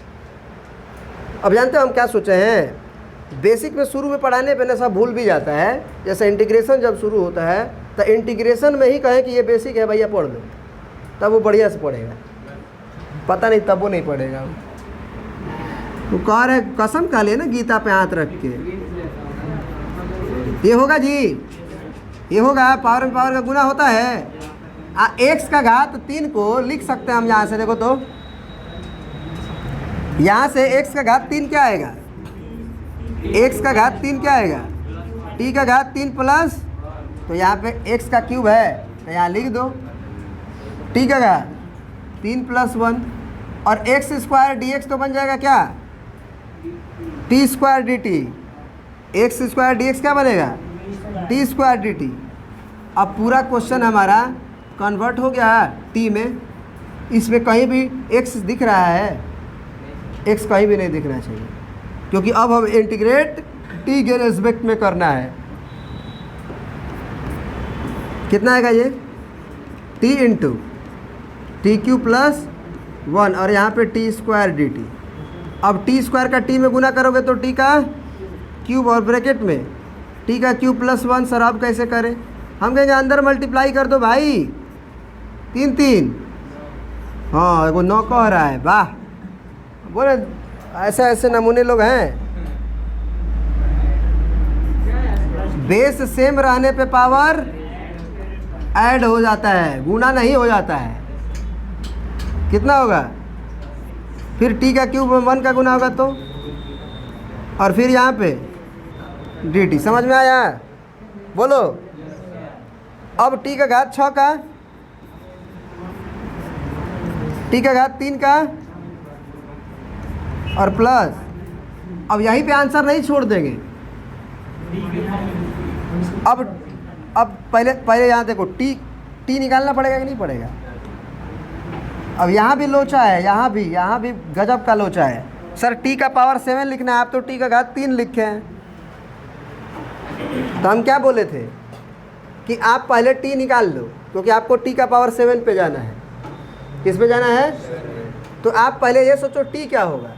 अब जानते हो हम क्या सोचे हैं? बेसिक में शुरू में पढ़ाने पे ना सब भूल भी जाता है। जैसे इंटीग्रेशन जब शुरू होता है तो इंटीग्रेशन में ही कहें कि ये बेसिक है भैया पढ़ लो, तब वो बढ़िया से पढ़ेगा। पता नहीं तब वो नहीं पढ़ेगा। तो कह रहे कसम खा ले ना गीता पे हाथ रख के, ये होगा जी, ये होगा। पावर में पावर का गुना होता है। एक्स का घात 3 को लिख सकते हैं हम यहाँ से, देखो तो यहाँ से एक्स का घात 3 क्या आएगा? एक्स का घात 3 क्या आएगा? टी का घात 3 प्लस, तो यहाँ पे एक्स का क्यूब है तो यहाँ लिख दो टी का घात 3 + 1, और एक्स स्क्वायर डी एक्स तो बन जाएगा क्या? T square D T. X square D x क्या बनेगा? T square D T. अब पूरा क्वेश्चन हमारा कन्वर्ट हो गया टी में। इसमें कहीं भी एक्स दिख रहा है? एक्स कहीं भी नहीं दिखना चाहिए, क्योंकि अब हम इंटीग्रेट टी के रेस्पेक्ट में करना है। कितना आएगा ये? T into T Q plus 1, और यहाँ पे टी स्क्वायर डी टी। अब टी स्क्वायर का टी में गुना करोगे तो टी का क्यूब, और ब्रैकेट में टी का क्यूब प्लस 1। सर आप कैसे करें? हम कहेंगे अंदर मल्टीप्लाई कर दो भाई, 3 3। हाँ वो 9 कह रहा है, वाह। बोले ऐसे ऐसे नमूने लोग हैं। बेस सेम रहने पे पावर ऐड हो जाता है, गुना नहीं हो जाता है। कितना होगा? फिर टी का क्यूब 1 का गुना होगा तो, और फिर यहाँ पे डी टी। समझ में आया? बोलो। अब टी का घात 6 का, टी का घात 3 का, और प्लस। अब यहीं पे आंसर नहीं छोड़ देंगे। अब पहले यहाँ देखो टी निकालना पड़ेगा कि नहीं पड़ेगा? अब यहाँ भी लोचा है, यहाँ भी गजब का लोचा है। सर टी का पावर 7 लिखना है, आप तो टी का घात 3 लिखे हैं। तो हम क्या बोले थे कि आप पहले टी निकाल लो, क्योंकि आपको टी का पावर 7 पे जाना है। किस पे जाना है? तो आप पहले ये सोचो टी क्या होगा।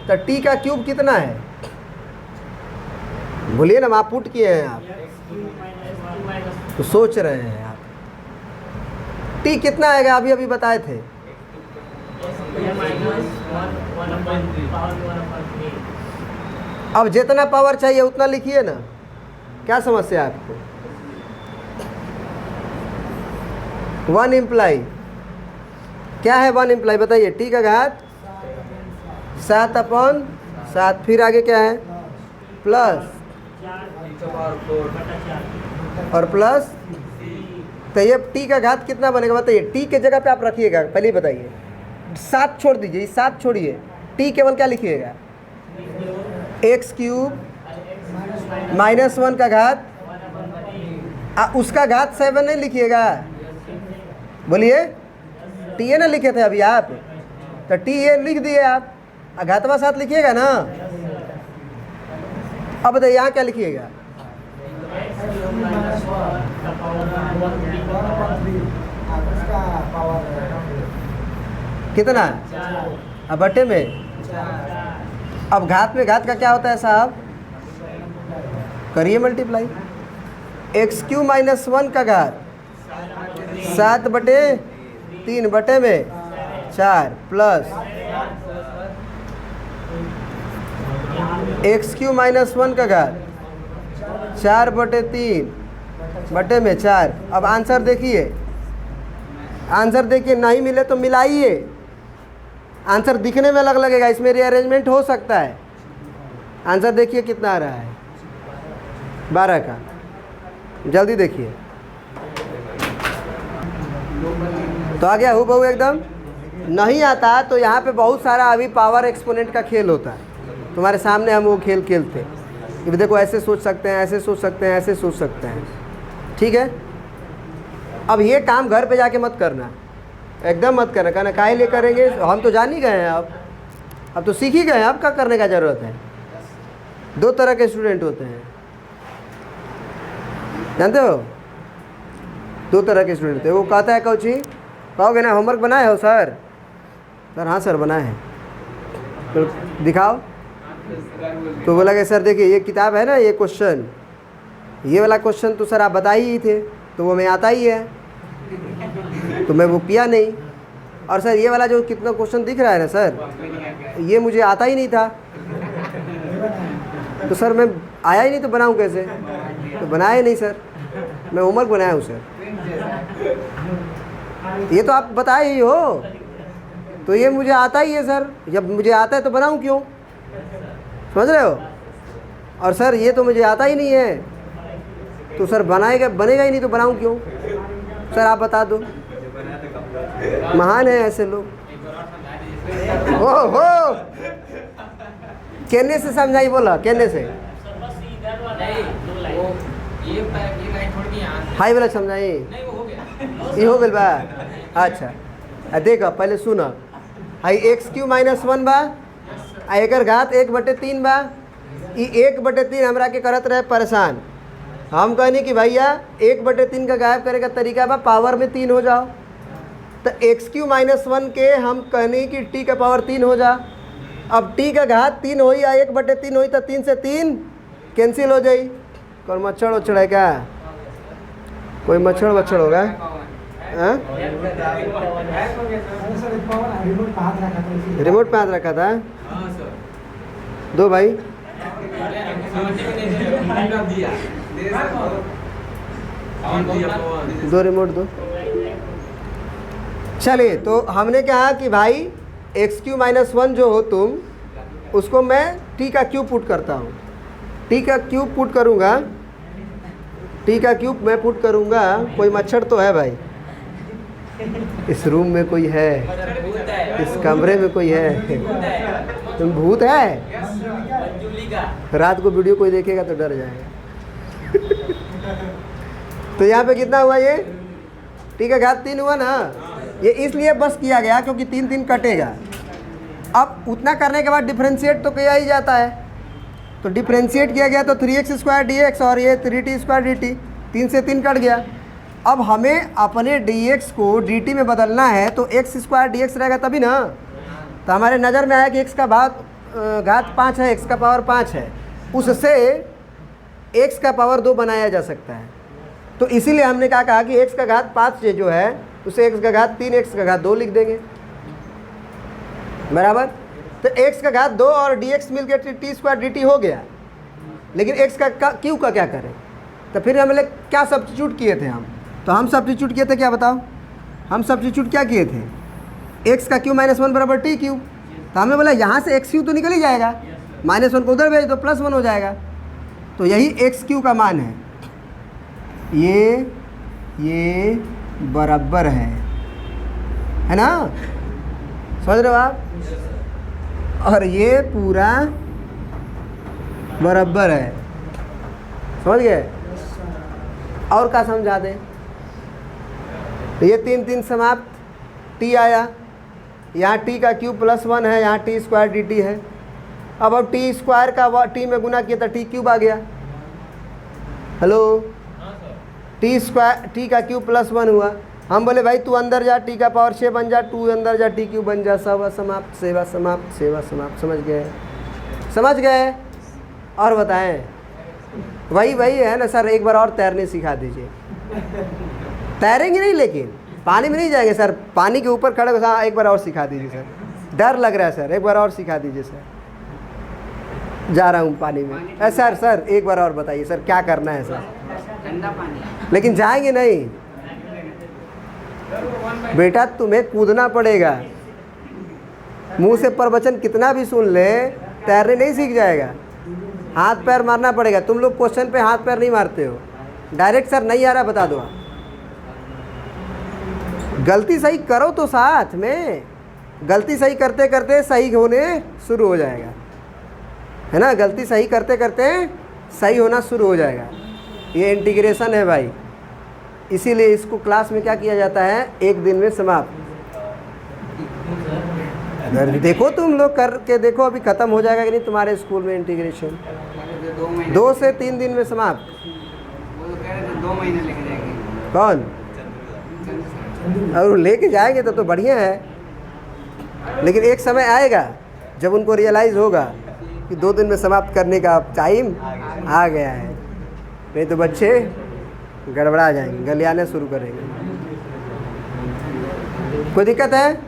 तो टी का क्यूब कितना है? बोलिए ना, आप पुट किए हैं आप, तो सोच रहे हैं आप। टी कितना आएगा? अभी बताए थे। अब जितना पावर चाहिए उतना लिखिए ना। क्या समस्या है आपको? 1 इम्प्लाई क्या है? 1 इम्प्लाई बताइए। टी का घात 7/7, फिर आगे क्या है? प्लस और प्लस। तो ये टी का घात कितना बनेगा बताइए? टी के जगह पे आप रखिएगा, पहले ही बताइए। 7 छोड़ दीजिए, 7 छोड़िए, टी केवल क्या लिखिएगा? एक्स क्यूब -1 का घात, उसका घात 7 नहीं लिखिएगा। बोलिए, टी ए ना लिखे थे अभी आप, तो टी ए लिख दिए आप, घातवा 7 लिखिएगा ना। अब बताइए यहाँ क्या लिखिएगा? कितना? अब बटे में। अब घात में घात का क्या होता है साहब? करिए मल्टीप्लाई। एक्स क्यू -1 का घात 7/3 बटे में 4 प्लस एक्स क्यू -1 का घात 4/3 बटे में 4। अब आंसर देखिए, आंसर देखिए, नहीं मिले तो मिलाइए। आंसर दिखने में अलग लगेगा, इसमें रीअरेंजमेंट हो सकता है। आंसर देखिए कितना आ रहा है? 12 का। जल्दी देखिए। तो आ गया हूबहू एकदम। नहीं आता तो यहाँ पे बहुत सारा अभी पावर एक्सपोनेंट का खेल होता है। तुम्हारे सामने हम वो खेल खेलते हैं कि देखो ऐसे सोच सकते हैं, ऐसे सोच सकते हैं, ऐसे सोच सकते हैं। ठीक है, अब ये काम घर पे जाके मत करना, एकदम मत करना। कहना काहे लिए करेंगे, हम तो जान ही गए हैं, अब तो सीख ही गए हैं, अब क्या करने का ज़रूरत है। दो तरह के स्टूडेंट होते हैं, जानते हो, दो तरह के स्टूडेंट होते हैं। वो कहता है कोची, कहोगे ना होमवर्क बनाए हो सर? सर हाँ सर बनाए हैं। तो दिखाओ। तो बोला कि सर देखिए ये किताब है ना, ये क्वेश्चन, ये वाला क्वेश्चन तो सर आप बताए ही थे, तो वो मैं आता ही है, तो मैं वो किया नहीं। और सर ये वाला जो कितना क्वेश्चन दिख रहा है ना सर, ये मुझे आता ही नहीं था, तो सर मैं आया ही नहीं तो बनाऊं कैसे? तो बनाया नहीं सर, मैं होमवर्क बनाया हूँ सर। ये तो आप बताए ही हो, तो ये मुझे आता ही है सर, जब मुझे आता है तो बनाऊं क्यों? समझ रहे हो? और सर ये तो मुझे आता ही नहीं है, तो सर बनेगा ही नहीं तो बनाऊं क्यों? सर आप बता दो। महान है ऐसे लोग। हो कहने से समझाई, बोला कहने से हाई वाला समझाई, ये हो गया बा। अच्छा देखो पहले सुनो, हाई x³ - 1 बा, आ एकर घात 1/3 बा। ये 1/3 हमरा के करत रहे परेशान। हम कहनी कि भैया 1/3 का गायब करे का तरीका बा, पावर में 3 हो जाओ। तो x³ - 1 के हम कहनी कि t का पावर 3 हो जा। अब t का घात 3 हो या 1/3 हो तो 3 से 3 कैंसिल हो जाई। कौन मच्छर उच्छड़ है क्या? कोई मच्छर वच्छर होगा? रिमोट पे हाथ रखा था। दो भाई, दो रिमोट दो। चलिए, तो हमने कहा कि भाई x³ - 1 जो हो तुम, उसको मैं t का क्यूब पुट करता हूँ। t का क्यूब पुट करूँगा, t का क्यूब मैं पुट करूँगा। कोई मच्छर तो है भाई, इस रूम में कोई है, इस कमरे में कोई है। तुम भूत है? रात को वीडियो कोई देखेगा तो डर जाएगा। तो यहाँ पे कितना हुआ ये? t का घात 3 हुआ ना। ये इसलिए बस किया गया क्योंकि 3 3 कटेगा। अब उतना करने के बाद डिफ्रेंशिएट तो किया ही जाता है, तो डिफ्रेंशिएट किया गया तो 3x² dx और ये 3t² dt, 3 से 3 कट गया। अब हमें अपने dx को dt में बदलना है, तो x² dx रहेगा तभी ना। तो हमारे नज़र में आया कि x का घात 5 है, x का पावर 5 है, उससे x का पावर 2 बनाया जा सकता है। तो इसीलिए हमने क्या कहा कि x का घात 5 जो है उसे x का घात 3, x का घात 2 लिख देंगे, बराबर। तो x का घात 2 और dx मिलकर t² dt हो गया। लेकिन x का क्यू का क्या करें? तो फिर हमने क्या सब्स्टिट्यूट किए थे हम? तो हम सब्स्टिट्यूट किए थे, क्या बताओ? हम सब्स्टिट्यूट क्या किए थे? x का क्यूब - 1 बराबर t क्यूब। तो हमने बोला यहाँ से x³ तो निकल ही जाएगा, -1 को उधर भेज तो +1 हो जाएगा। तो यही x³ का मान है, ये बराबर है ना? समझ रहे हो आप? और ये पूरा बराबर है, समझ गए? और क्या समझा दें? ये 3 3 समाप्त, t आया, यहाँ t का क्यूब +1 है, यहाँ t² dt है। अब t² का t में गुना किया तो t³ आ गया। हेलो, t का क्यूब +1 हुआ। हम बोले भाई तू अंदर जा, t का पावर 6 बन जा, तू अंदर जा, t क्यूब बन जा। सेवा समाप्त, सेवा समाप्त, सेवा समाप्त। समझ गए? समझ गए? और बताएं? वही है ना सर, एक बार और तैरने सिखा दीजिए। तैरेंगे नहीं, लेकिन पानी में नहीं जाएंगे सर, पानी के ऊपर खड़े हो। एक बार और सिखा दीजिए सर, डर लग रहा है सर, एक बार और सिखा दीजिए सर। जा रहा हूँ पानी में। सर एक बार और बताइए सर, क्या करना है सर? ठंडा पानी। लेकिन जाएंगे नहीं बेटा, तुम्हें कूदना पड़ेगा। मुंह से प्रवचन कितना भी सुन ले, तैरने नहीं सीख जाएगा, हाथ पैर मारना पड़ेगा। तुम लोग क्वेश्चन पे हाथ पैर नहीं मारते हो, डायरेक्ट सर नहीं आ रहा बता दो आप। गलती सही करो तो साथ में, गलती सही करते करते सही होने शुरू हो जाएगा, है ना। गलती सही करते करते सही होना शुरू हो जाएगा। ये इंटीग्रेशन है भाई, इसीलिए इसको क्लास में क्या किया जाता है, एक दिन में समाप्त। अगर देखो तुम लोग करके देखो, अभी ख़त्म हो जाएगा कि नहीं तुम्हारे स्कूल में इंटीग्रेशन। 2 से 3 दिन में समाप्त। वो तो कह रहे थे 2 महीने लेके जाएंगे। कौन? और लेके जाएंगे तो बढ़िया है, लेकिन एक समय आएगा जब उनको रियलाइज़ होगा कि 2 दिन में समाप्त करने का टाइम आ गया है, नहीं तो बच्चे गड़बड़ा जाएंगे, गलियाने शुरू करेंगे। कोई दिक्कत है?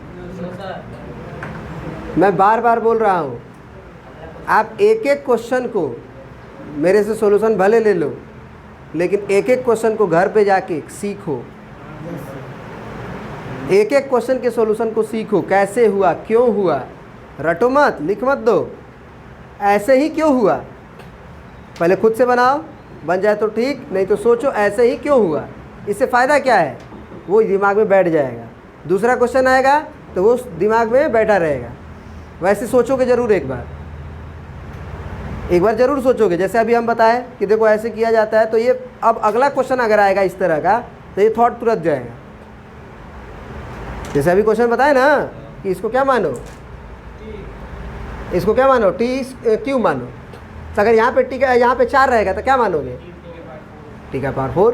मैं बार बार बोल रहा हूँ, आप एक एक क्वेश्चन को मेरे से सॉल्यूशन भले ले लो, लेकिन एक एक क्वेश्चन को घर पे जाके सीखो। एक एक क्वेश्चन के सॉल्यूशन को सीखो, कैसे हुआ, क्यों हुआ। रटो मत, लिख मत दो, ऐसे ही क्यों हुआ। पहले खुद से बनाओ, बन जाए तो ठीक, नहीं तो सोचो ऐसे ही क्यों हुआ, इससे फ़ायदा क्या है, वो दिमाग में बैठ जाएगा। दूसरा क्वेश्चन आएगा तो वो दिमाग में बैठा रहेगा। वैसे सोचोगे ज़रूर, एक बार ज़रूर सोचोगे। जैसे अभी हम बताएं कि देखो ऐसे किया जाता है, तो ये अब अगला क्वेश्चन अगर आएगा इस तरह का तो ये थॉट तुरंत जाएगा। जैसे अभी क्वेश्चन बताए ना कि इसको क्या मानो, इसको क्या मानो, टी क्यों मानो। तो अगर यहाँ पे टी का, यहाँ पे 4 रहेगा तो क्या मानोगे, टी का पावर 4।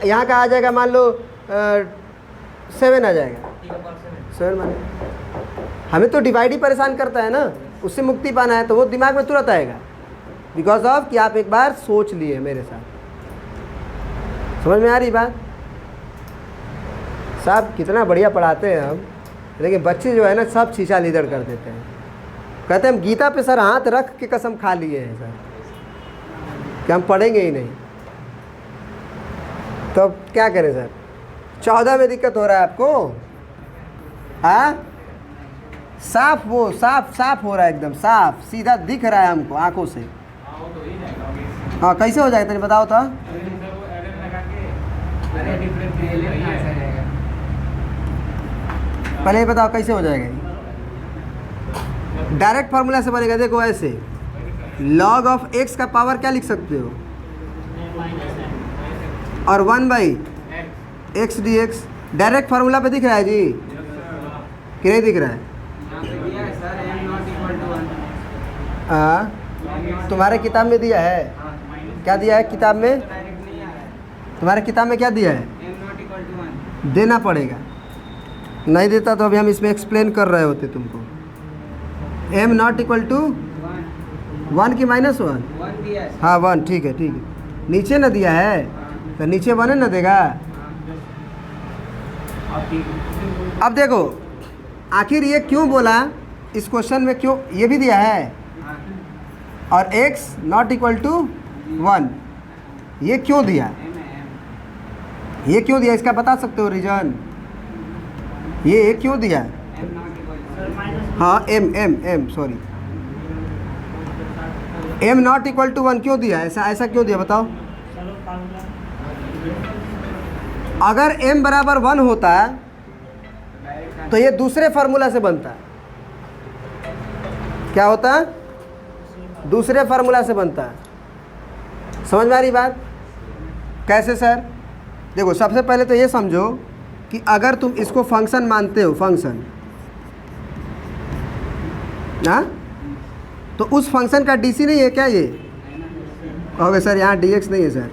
यहाँ का आ जाएगा, मान लो 7 आ जाएगा, 7 मानो। हमें तो डिवाइड ही परेशान करता है ना, उससे मुक्ति पाना है, तो वो दिमाग में तुरंत आएगा, बिकॉज ऑफ कि आप एक बार सोच लिए मेरे साथ। समझ में आ रही बात? साहब कितना बढ़िया पढ़ाते हैं हम, लेकिन बच्चे जो है ना सब छीछा लीदड़ कर देते हैं। कहते हैं हम गीता पे सर हाथ रख के कसम खा लिए हैं सर कि हम पढ़ेंगे ही नहीं। तो अब क्या करें सर? 14 में दिक्कत हो रहा है आपको? हाँ, साफ, वो साफ हो रहा है, एकदम साफ सीधा दिख रहा है हमको आंखों से। हाँ, कैसे हो जाएगा तनी बताओ तो। पहले ये बताओ कैसे हो जाएगा। डायरेक्ट फार्मूला से बनेगा, देखो ऐसे log ऑफ x का पावर क्या लिख सकते हो, और 1/x dx। डायरेक्ट फार्मूला पे दिख रहा है जी कि नहीं दिख रहा है? तुम्हारे किताब में दिया है, क्या दिया है किताब में? तुम्हारे किताब में क्या दिया है? देना पड़ेगा। नहीं देता तो अभी हम इसमें एक्सप्लेन कर रहे होते तुमको। m नॉट इक्वल टू 1 की -1। हाँ 1, ठीक है ठीक है। नीचे ना दिया है तो नीचे 1 ना देगा। अब देखो आखिर ये क्यों बोला, इस क्वेश्चन में क्यों ये भी दिया है, और x नॉट इक्वल टू 1 ये क्यों दिया, ये क्यों दिया, इसका बता सकते हो रीजन? ये क्यों दिया? हाँ m sorry, m not equal to 1 क्यों दिया, ऐसा क्यों दिया बताओ? अगर m बराबर 1 होता तो ये दूसरे फार्मूला से बनता। क्या होता? दूसरे फार्मूला से बनता। समझ में आ रही बात? कैसे सर? देखो सबसे पहले तो ये समझो कि अगर तुम इसको फंक्शन मानते हो, फंक्शन ना, तो उस फंक्शन का डीसी नहीं है क्या ये? कहोगे सर यहाँ dx नहीं है सर,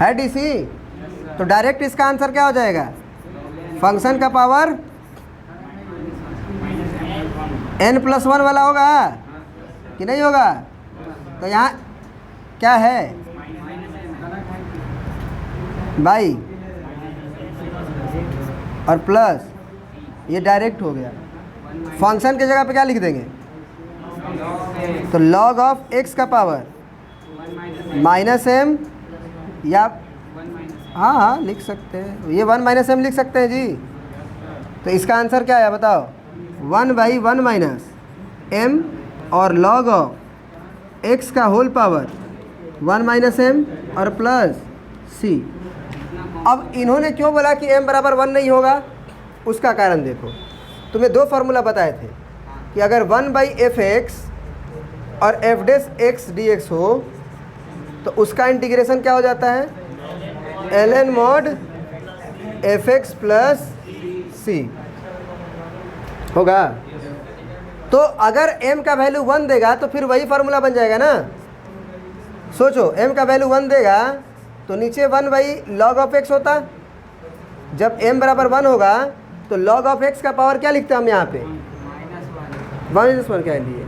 है डीसी, तो डायरेक्ट इसका आंसर क्या हो जाएगा? फंक्शन का पावर n+1 वाला होगा कि नहीं होगा? तो यहाँ क्या है भाई, और प्लस ये डायरेक्ट हो गया। फंक्शन के जगह पे क्या लिख देंगे? तो log ऑफ x का पावर -m, या हाँ लिख सकते हैं, ये 1 - m लिख सकते हैं जी। तो इसका आंसर क्या है बताओ? 1/1 - m और log ऑफ x का होल पावर 1 माइनस एम और प्लस सी। अब इन्होंने क्यों बोला कि m बराबर 1 नहीं होगा, उसका कारण देखो। तुम्हें दो फार्मूला बताए थे कि अगर 1/f(x) और f' dx हो तो उसका इंटीग्रेशन क्या हो जाता है, ln mod fx प्लस सी होगा। तो अगर m का वैल्यू 1 देगा तो फिर वही फार्मूला बन जाएगा ना। सोचो m का वैल्यू 1 देगा तो नीचे 1/log ऑफ x होता। जब m बराबर 1 होगा तो log ऑफ x का पावर क्या लिखते हैं हम यहाँ पे, -1 क्या लिए,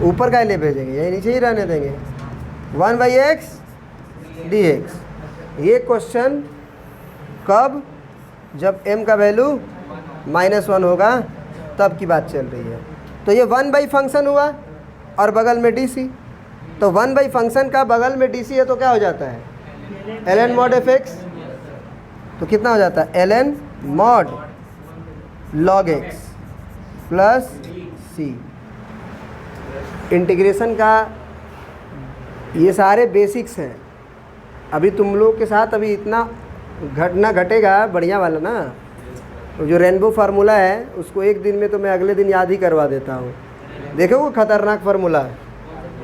ऊपर का ले भेजेंगे, यही नीचे ही रहने देंगे, 1/x dx। ये क्वेश्चन कब, जब m का वैल्यू -1 होगा तब की बात चल रही है। तो ये 1 फंक्शन हुआ और बगल में डी सी। तो 1 फंक्शन का बगल में डी सी है तो क्या हो जाता है, ln mod fx। तो कितना हो जाता है, ln mod log x plus C. Integration का ये सारे बेसिक्स हैं। अभी तुम लोग के साथ अभी इतना घटना घटेगा बढ़िया वाला ना। तो जो रेनबो फार्मूला है उसको एक दिन में तो मैं अगले दिन याद ही करवा देता हूँ। देखो वो खतरनाक फार्मूला,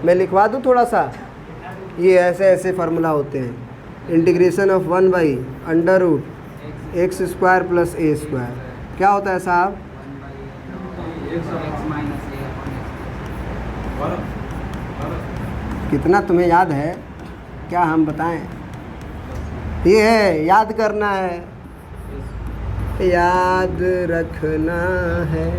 मैं लिखवा दूँ थोड़ा सा। ये ऐसे ऐसे फार्मूला होते हैं, integration of 1/√x² plus a²। क्या होता है साहब, कितना तुम्हें याद है, क्या हम बताएं। ये है, याद करना है, याद रखना है।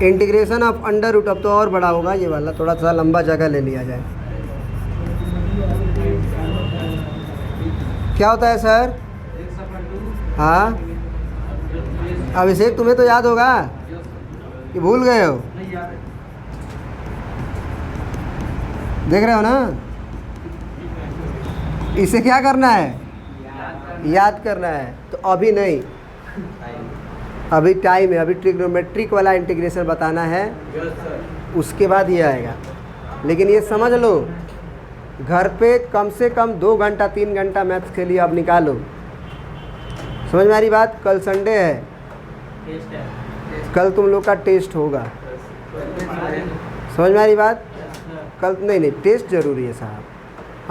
इंटीग्रेशन ऑफ अंडर रूट, अब तो और बड़ा होगा ये वाला, थोड़ा सा लंबा जगह ले लिया जाए। क्या होता है सर, हाँ अभिषेक तुम्हें तो याद होगा कि भूल गए हो, देख रहे हो ना। इसे क्या करना है, याद करना है। तो अभी नहीं, अभी टाइम है, अभी ट्रिग्नोमेट्रिक वाला इंटीग्रेशन बताना है, उसके बाद ये आएगा। लेकिन ये समझ लो, घर पे कम से कम 2 घंटा 3 घंटा मैथ्स के लिए अब निकालो। समझ में आ रही बात। कल संडे है, कल तुम लोग का टेस्ट होगा। समझ में आ रही बात। कल नहीं, टेस्ट ज़रूरी है साहब।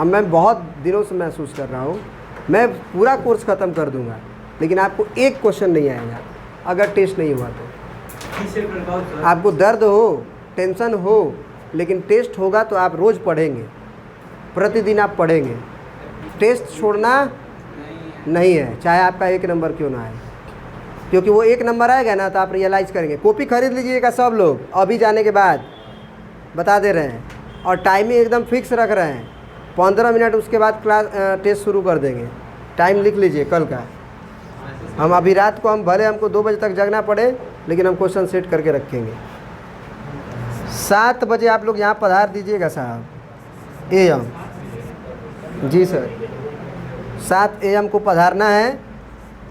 मैं बहुत दिनों से महसूस कर रहा हूँ, मैं पूरा कोर्स ख़त्म कर दूंगा लेकिन आपको एक क्वेश्चन नहीं आएगा अगर टेस्ट नहीं हुआ तो। आपको दर्द हो, टेंशन हो, लेकिन टेस्ट होगा तो आप रोज़ पढ़ेंगे, प्रतिदिन आप पढ़ेंगे। टेस्ट छोड़ना नहीं है, चाहे आपका 1 नंबर क्यों ना आए, क्योंकि वो 1 नंबर आएगा ना तो आप रियलाइज़ करेंगे। कॉपी खरीद लीजिएगा सब लोग, अभी जाने के बाद बता दे रहे हैं, और टाइमिंग एकदम फिक्स रख रहे हैं। 15 मिनट उसके बाद क्लास टेस्ट शुरू कर देंगे। टाइम लिख लीजिए कल का। हम अभी रात को, हम भले हमको 2 बजे तक जगना पड़े लेकिन हम क्वेश्चन सेट करके रखेंगे। 7 बजे आप लोग यहाँ पधार दीजिएगा साहब, AM। जी सर, 7 AM को पधारना है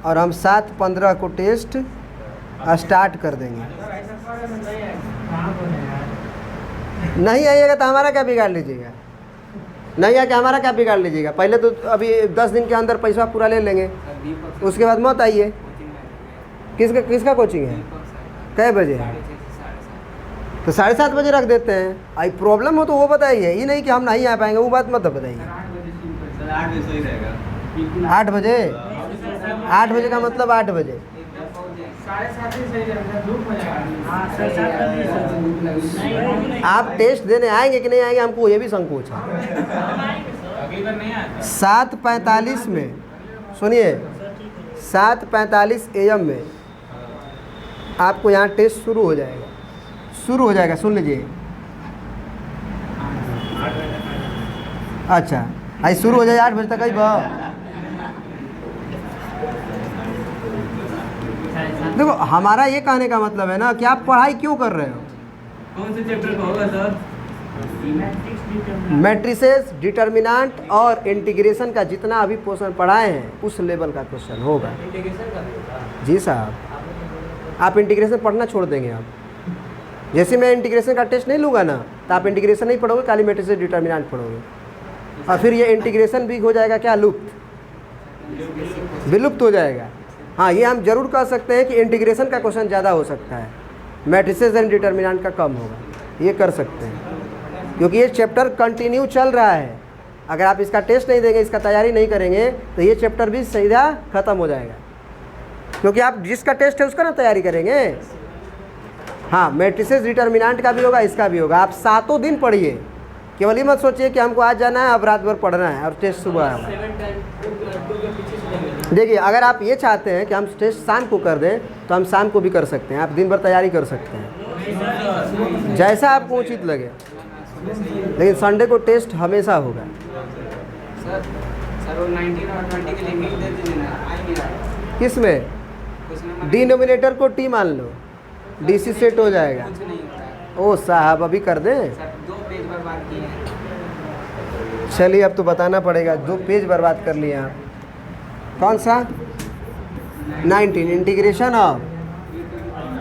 और हम 7:15 को टेस्ट स्टार्ट कर देंगे। नहीं आइएगा तो हमारा क्या बिगाड़ लीजिएगा, नहीं आके हमारा क्या बिगाड़ लीजिएगा। पहले तो अभी 10 दिन के अंदर पैसा पूरा ले लेंगे, उसके बाद मत आइए। किसका कोचिंग है, कै बजे है, तो 7:30 बजे रख देते हैं। आई प्रॉब्लम हो तो वो बताइए, ये नहीं कि हम नहीं आ पाएंगे, वो बात मत बताइए। 8 बजे, 8 बजे का मतलब 8 बजे। आप टेस्ट देने आएंगे कि नहीं आएंगे, हमको ये भी संकोच है। 7:45 में, सुनिए, 7:45 AM में आपको यहाँ टेस्ट शुरू हो जाएगा, शुरू हो जाएगा। सुन लीजिए, अच्छा आई शुरू हो जाए 8 बजे तक। आई देखो, हमारा ये कहने का मतलब है ना कि आप पढ़ाई क्यों कर रहे हो। कौन से चैप्टर का होगा सर? मैट्रिसेस, डिटर्मिनेंट और इंटीग्रेशन का जितना अभी पोर्शन पढ़ाए हैं उस लेवल का क्वेश्चन होगा। जी साहब, आप इंटीग्रेशन पढ़ना छोड़ देंगे आप। जैसे मैं इंटीग्रेशन का टेस्ट नहीं लूँगा ना, तो आप इंटीग्रेशन नहीं पढ़ोगे, खाली मैट्रिसेस डिटर्मिनेंट पढ़ोगे, और फिर ये इंटीग्रेशन भी हो जाएगा क्या, लुप्त, विलुप्त हो जाएगा। हाँ, ये हम जरूर कह सकते हैं कि इंटीग्रेशन का क्वेश्चन ज़्यादा हो सकता है, मैट्रिसेस एंड डिटर्मिनेंट का कम होगा, ये कर सकते हैं, क्योंकि ये चैप्टर कंटिन्यू चल रहा है। अगर आप इसका टेस्ट नहीं देंगे, इसका तैयारी नहीं करेंगे, तो ये चैप्टर भी सीधा ख़त्म हो जाएगा, क्योंकि आप जिसका टेस्ट है उसका ना तैयारी करेंगे। हाँ, मैट्रिसेस डिटर्मिनेंट का भी होगा, इसका भी होगा। आप 7 दिन पढ़िए, केवल ये मत सोचिए कि हमको आज जाना है, अब रात भर पढ़ना है और टेस्ट सुबह है। देखिए, अगर आप ये चाहते हैं कि हम टेस्ट शाम को कर दें, तो हम शाम को भी कर सकते हैं, आप दिन भर तैयारी कर सकते हैं, जैसा आपको उचित लगे, लेकिन संडे को टेस्ट हमेशा होगा। सर वो 19 और 20 के लिए लिख दे दीजिए ना, आ ही नहीं रहा। किस में? डिनोमिनेटर को टी मान लो, डीसी सेट हो जाएगा। कुछ नहीं होता है ओ साहब, अभी कर दें? सर, 2 पेज बर्बाद किए हैं। चलिए, अब तो बताना पड़ेगा, 2 पेज बर्बाद कर लिए आप। कौन सा? 19 इंटीग्रेशन ऑफ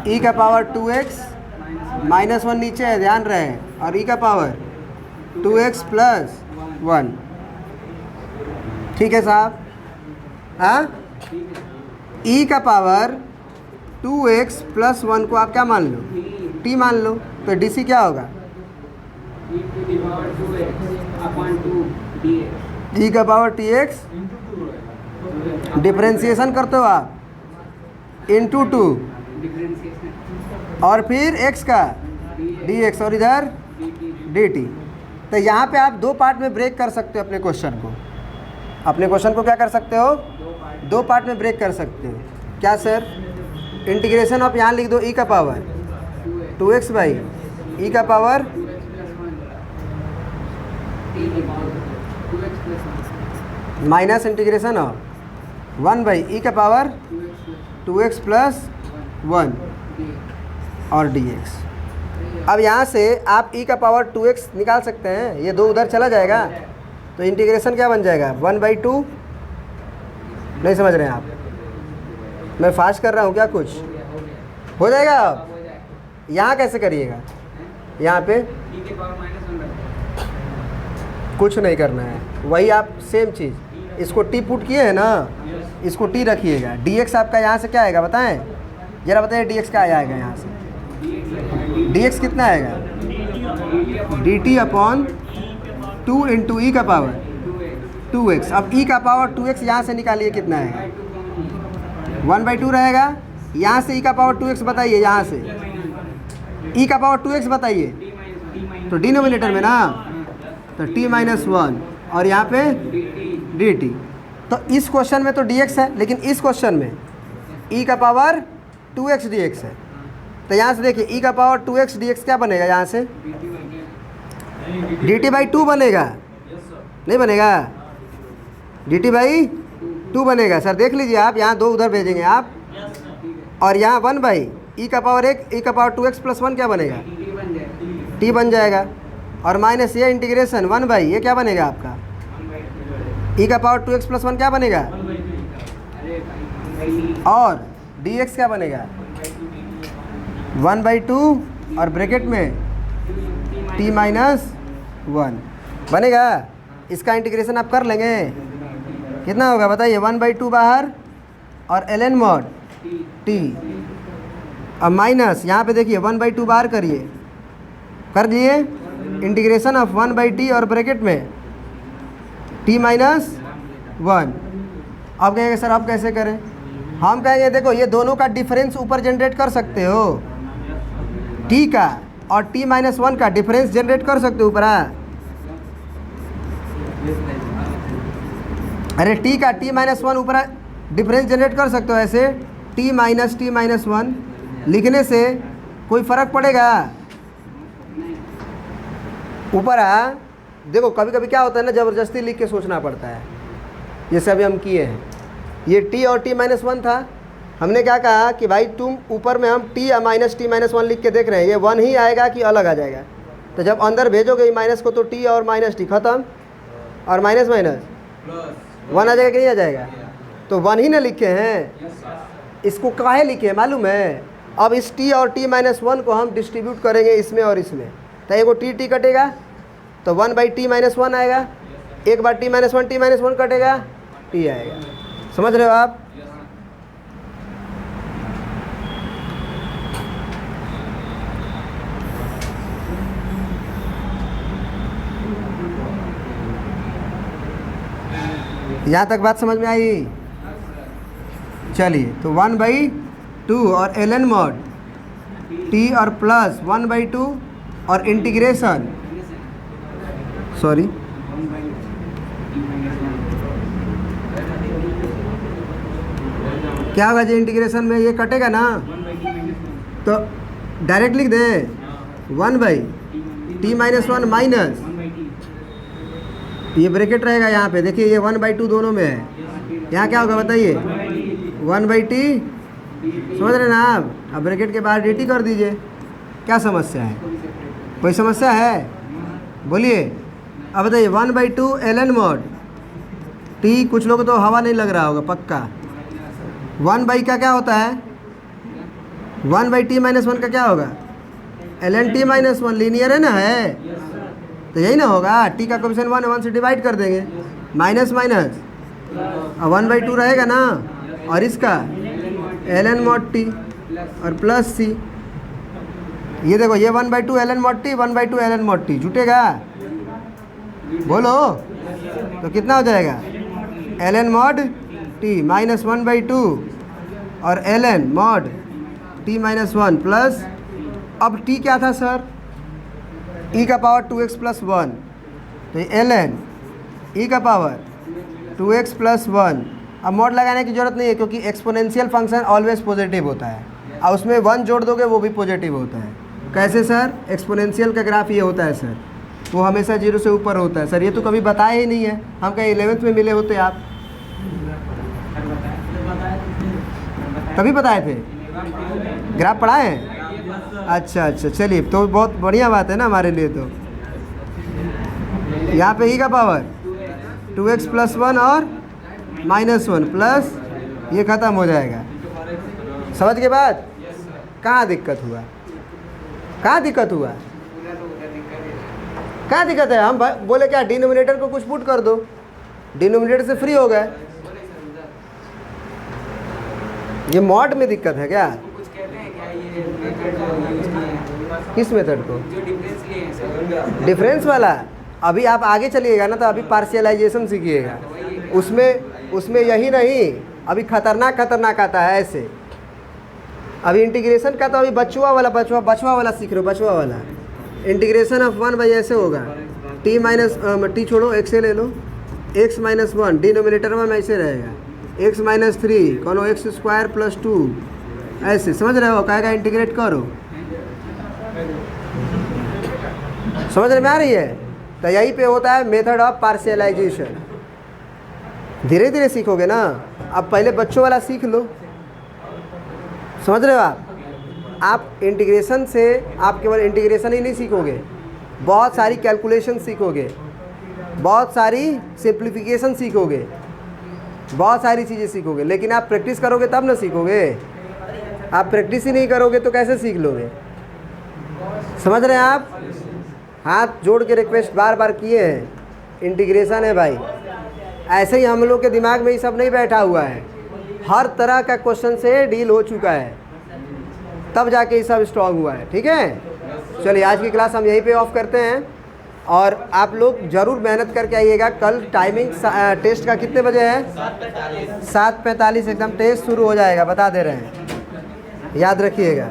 ई का पावर 2x -1 नीचे है, ध्यान रहे, और ई का पावर 2x + 1। ठीक है साहब? हाँ, ई का पावर 2x + 1 को आप क्या मान लो? t मान लो, तो डीसी क्या होगा? ई का पावर tx, डिफरेंशिएशन करते हो आप, × 2, और फिर x का dx, और इधर dt। तो यहाँ पे आप 2 पार्ट में ब्रेक कर सकते हो अपने क्वेश्चन को। अपने क्वेश्चन को क्या कर सकते हो? 2 पार्ट में ब्रेक कर सकते हो। क्या सर? इंटीग्रेशन ऑफ, यहाँ लिख दो e का पावर 2x बाई e का power minus integration of 1 by e का पावर 2x + 1 और dx। अब यहाँ से आप e का पावर 2x निकाल सकते हैं, ये 2 उधर चला जाएगा, तो इंटीग्रेशन क्या बन जाएगा? 1/2। नहीं समझ रहे हैं आप? मैं फास्ट कर रहा हूँ क्या? कुछ हो जाएगा। अब यहाँ कैसे करिएगा? यहाँ पे कुछ नहीं करना है, वही आप सेम चीज़, इसको टी पुट किए हैं ना, इसको टी रखिएगा। dx आपका यहाँ से क्या आएगा बताएं? जरा बताइए dx क्या आएगा यहाँ से? dx कितना आएगा? dt/2 × e का पावर 2x। अब e का पावर 2x यहाँ से निकालिए, कितना आएगा? 1/2 रहेगा। यहाँ से e का पावर 2x बताइए, यहाँ से e का पावर 2x बताइए, तो डिनोमिनेटर में ना, तो t - 1 और यहाँ पे dt। तो इस क्वेश्चन में तो dx है, लेकिन इस क्वेश्चन में e का पावर 2x dx है। तो यहाँ से देखिए e का पावर 2x dx क्या बनेगा? यहाँ से dt/2 बनेगा, नहीं बनेगा? dt/2 बनेगा। सर देख लीजिए आप, यहाँ 2 उधर भेजेंगे आप, और यहाँ 1/e का पावर 1 e का पावर 2x + 1 क्या बनेगा? t बन जाएगा, और माइनस ये इंटीग्रेशन 1/, ये क्या बनेगा आपका? e का पावर 2x + 1 क्या बनेगा? और dx क्या बनेगा? 1/2 और ब्रैकेट में t - 1 बनेगा। इसका इंटीग्रेशन आप कर लेंगे, कितना होगा बताइए? 1/2 बाहर और ln mod t, अब माइनस यहाँ पे देखिए 1/2 बाहर करिए, कर लिए, इंटीग्रेशन ऑफ 1/t और ब्रैकेट में t - 1। अब कहेंगे सर आप कैसे करें? हम कहेंगे देखो, ये दोनों का डिफरेंस ऊपर जनरेट कर सकते हो, t का और t - 1 का डिफरेंस जनरेट कर सकते हो ऊपर। अरे t का t - 1 ऊपर डिफरेंस जनरेट कर सकते हो ऐसे, t - 1 लिखने से कोई फ़र्क पड़ेगा? ऊपर देखो, कभी कभी क्या होता है ना, ज़बरदस्ती लिख के सोचना पड़ता है। जैसे अभी हम किए हैं, ये t और t - 1 था, हमने क्या कहा कि भाई तुम ऊपर में हम t - 1 लिख के देख रहे हैं, ये 1 ही आएगा कि अलग आ जाएगा? तो जब अंदर भेजोगे माइनस को, तो t और -t ख़त्म, और माइनस 1 आ जाएगा कि नहीं आ जाएगा? तो 1 ही ना लिखे हैं। इसको काहे लिखे हैं मालूम है? अब इस t और t-1 को हम डिस्ट्रीब्यूट करेंगे इसमें और इसमें, तो एगो t कटेगा तो 1/t-1 आएगा, एक बार t-1 कटेगा t आएगा। समझ रहे हो आप? यहाँ तक बात समझ में आई? चलिए, तो 1/2 और ln mod t और प्लस 1/2 और इंटीग्रेशन, सॉरी क्या होगा जी इंटीग्रेशन में? ये कटेगा ना, तो डायरेक्ट लिख दें 1/t-1 माइनस, ये ब्रैकेट रहेगा यहाँ पे, देखिए ये 1/2 दोनों में है, यहाँ क्या होगा बताइए? 1/t, समझ रहे ना आप? अब ब्रैकेट के बाहर dt कर दीजिए। क्या समस्या है? कोई समस्या है? बोलिए। अब बताइए 1/2 ln mod t, कुछ लोग तो हवा नहीं लग रहा होगा पक्का। 1 का क्या होता है? 1/t-1 का क्या होगा? ln t-1, लीनियर है ना, है तो यही ना होगा। t का कोएफिशिएंट 1 है, 1 से डिवाइड कर देंगे, माइनस माइनस 1/2 रहेगा ना, और इसका ln mod t और प्लस c, ये देखो ये 1/2 ln mod t, 1/2 ln mod t जुटेगा? बोलो तो कितना हो जाएगा? ln mod t माइनस 1/2 और ln mod t-1 प्लस, अब t क्या था सर? e का पावर 2x प्लस 1, तो ये ln e का पावर 2x प्लस 1। अब मॉड लगाने की ज़रूरत नहीं है क्योंकि एक्सपोनेंशियल फंक्शन ऑलवेज पॉजिटिव होता है, और उसमें 1 जोड़ दोगे वो भी पॉजिटिव होता है। कैसे सर? एक्सपोनेंशियल का ग्राफ ये होता है सर, वो हमेशा 0 से ऊपर होता है सर। ये तो कभी बताया ही नहीं है, हम कहीं 11th में मिले होते आप, तभी बताए थे। ग्राफ पढ़ाए हैं? अच्छा अच्छा, चलिए तो बहुत बढ़िया बात है ना हमारे लिए। तो यहाँ पे e का पावर 2x प्लस 1 और -1 प्लस, ये ख़त्म हो जाएगा। समझ के बाद कहाँ दिक्कत हुआ? कहाँ दिक्कत हुआ? कहाँ दिक्कत है? हम बोले क्या, डिनोमिनेटर को कुछ पुट कर दो, डिनोमिनेटर से फ्री हो गए। ये मॉड में दिक्कत है क्या? किस मेथड को? डिफरेंस वाला? अभी आप आगे चलिएगा ना तो अभी पार्शियलाइजेशन सीखिएगा, उसमें यही नहीं, अभी खतरनाक आता है ऐसे। अभी इंटीग्रेशन का तो अभी बचुआ वाला सीख रहे हो, बचुआ वाला। इंटीग्रेशन ऑफ 1 ऐसे होगा, t छोड़ो, x से ले लो, x-1 डिनोमिनेटर में ऐसे रहेगा, x-3 कौनो x² प्लस 2, ऐसे समझ रहे हो? कहेगा इंटीग्रेट करो। समझ में आ रही है? तो यही पे होता है मेथड ऑफ पार्शियलाइजेशन। धीरे धीरे सीखोगे ना, अब पहले बच्चों वाला सीख लो। समझ रहे हो आप इंटीग्रेशन से आप केवल इंटीग्रेशन ही नहीं सीखोगे, बहुत सारी कैलकुलेशन सीखोगे, बहुत सारी सिंप्लीफिकेशन सीखोगे, बहुत सारी चीज़ें सीखोगे। लेकिन आप प्रैक्टिस करोगे तब ना सीखोगे, आप प्रैक्टिस ही नहीं करोगे तो कैसे सीख लोगे? समझ रहे हैं आप? हाथ जोड़ के रिक्वेस्ट बार बार किए हैं, इंटीग्रेशन है भाई, ऐसे ही हम लोग के दिमाग में ये सब नहीं बैठा हुआ है, हर तरह का क्वेश्चन से डील हो चुका है, तब जाके ये सब स्ट्रॉन्ग हुआ है। ठीक है, चलिए आज की क्लास हम यहीं पे ऑफ करते हैं, और आप लोग ज़रूर मेहनत करके आइएगा। कल टाइमिंग टेस्ट का कितने बजे है? 7:45 एकदम टेस्ट शुरू हो जाएगा, बता दे रहे हैं, याद रखिएगा।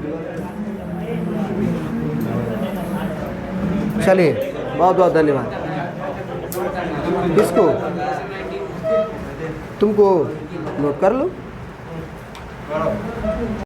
चलिए, बहुत बहुत धन्यवाद। किसको? तुमको नोट कर लो।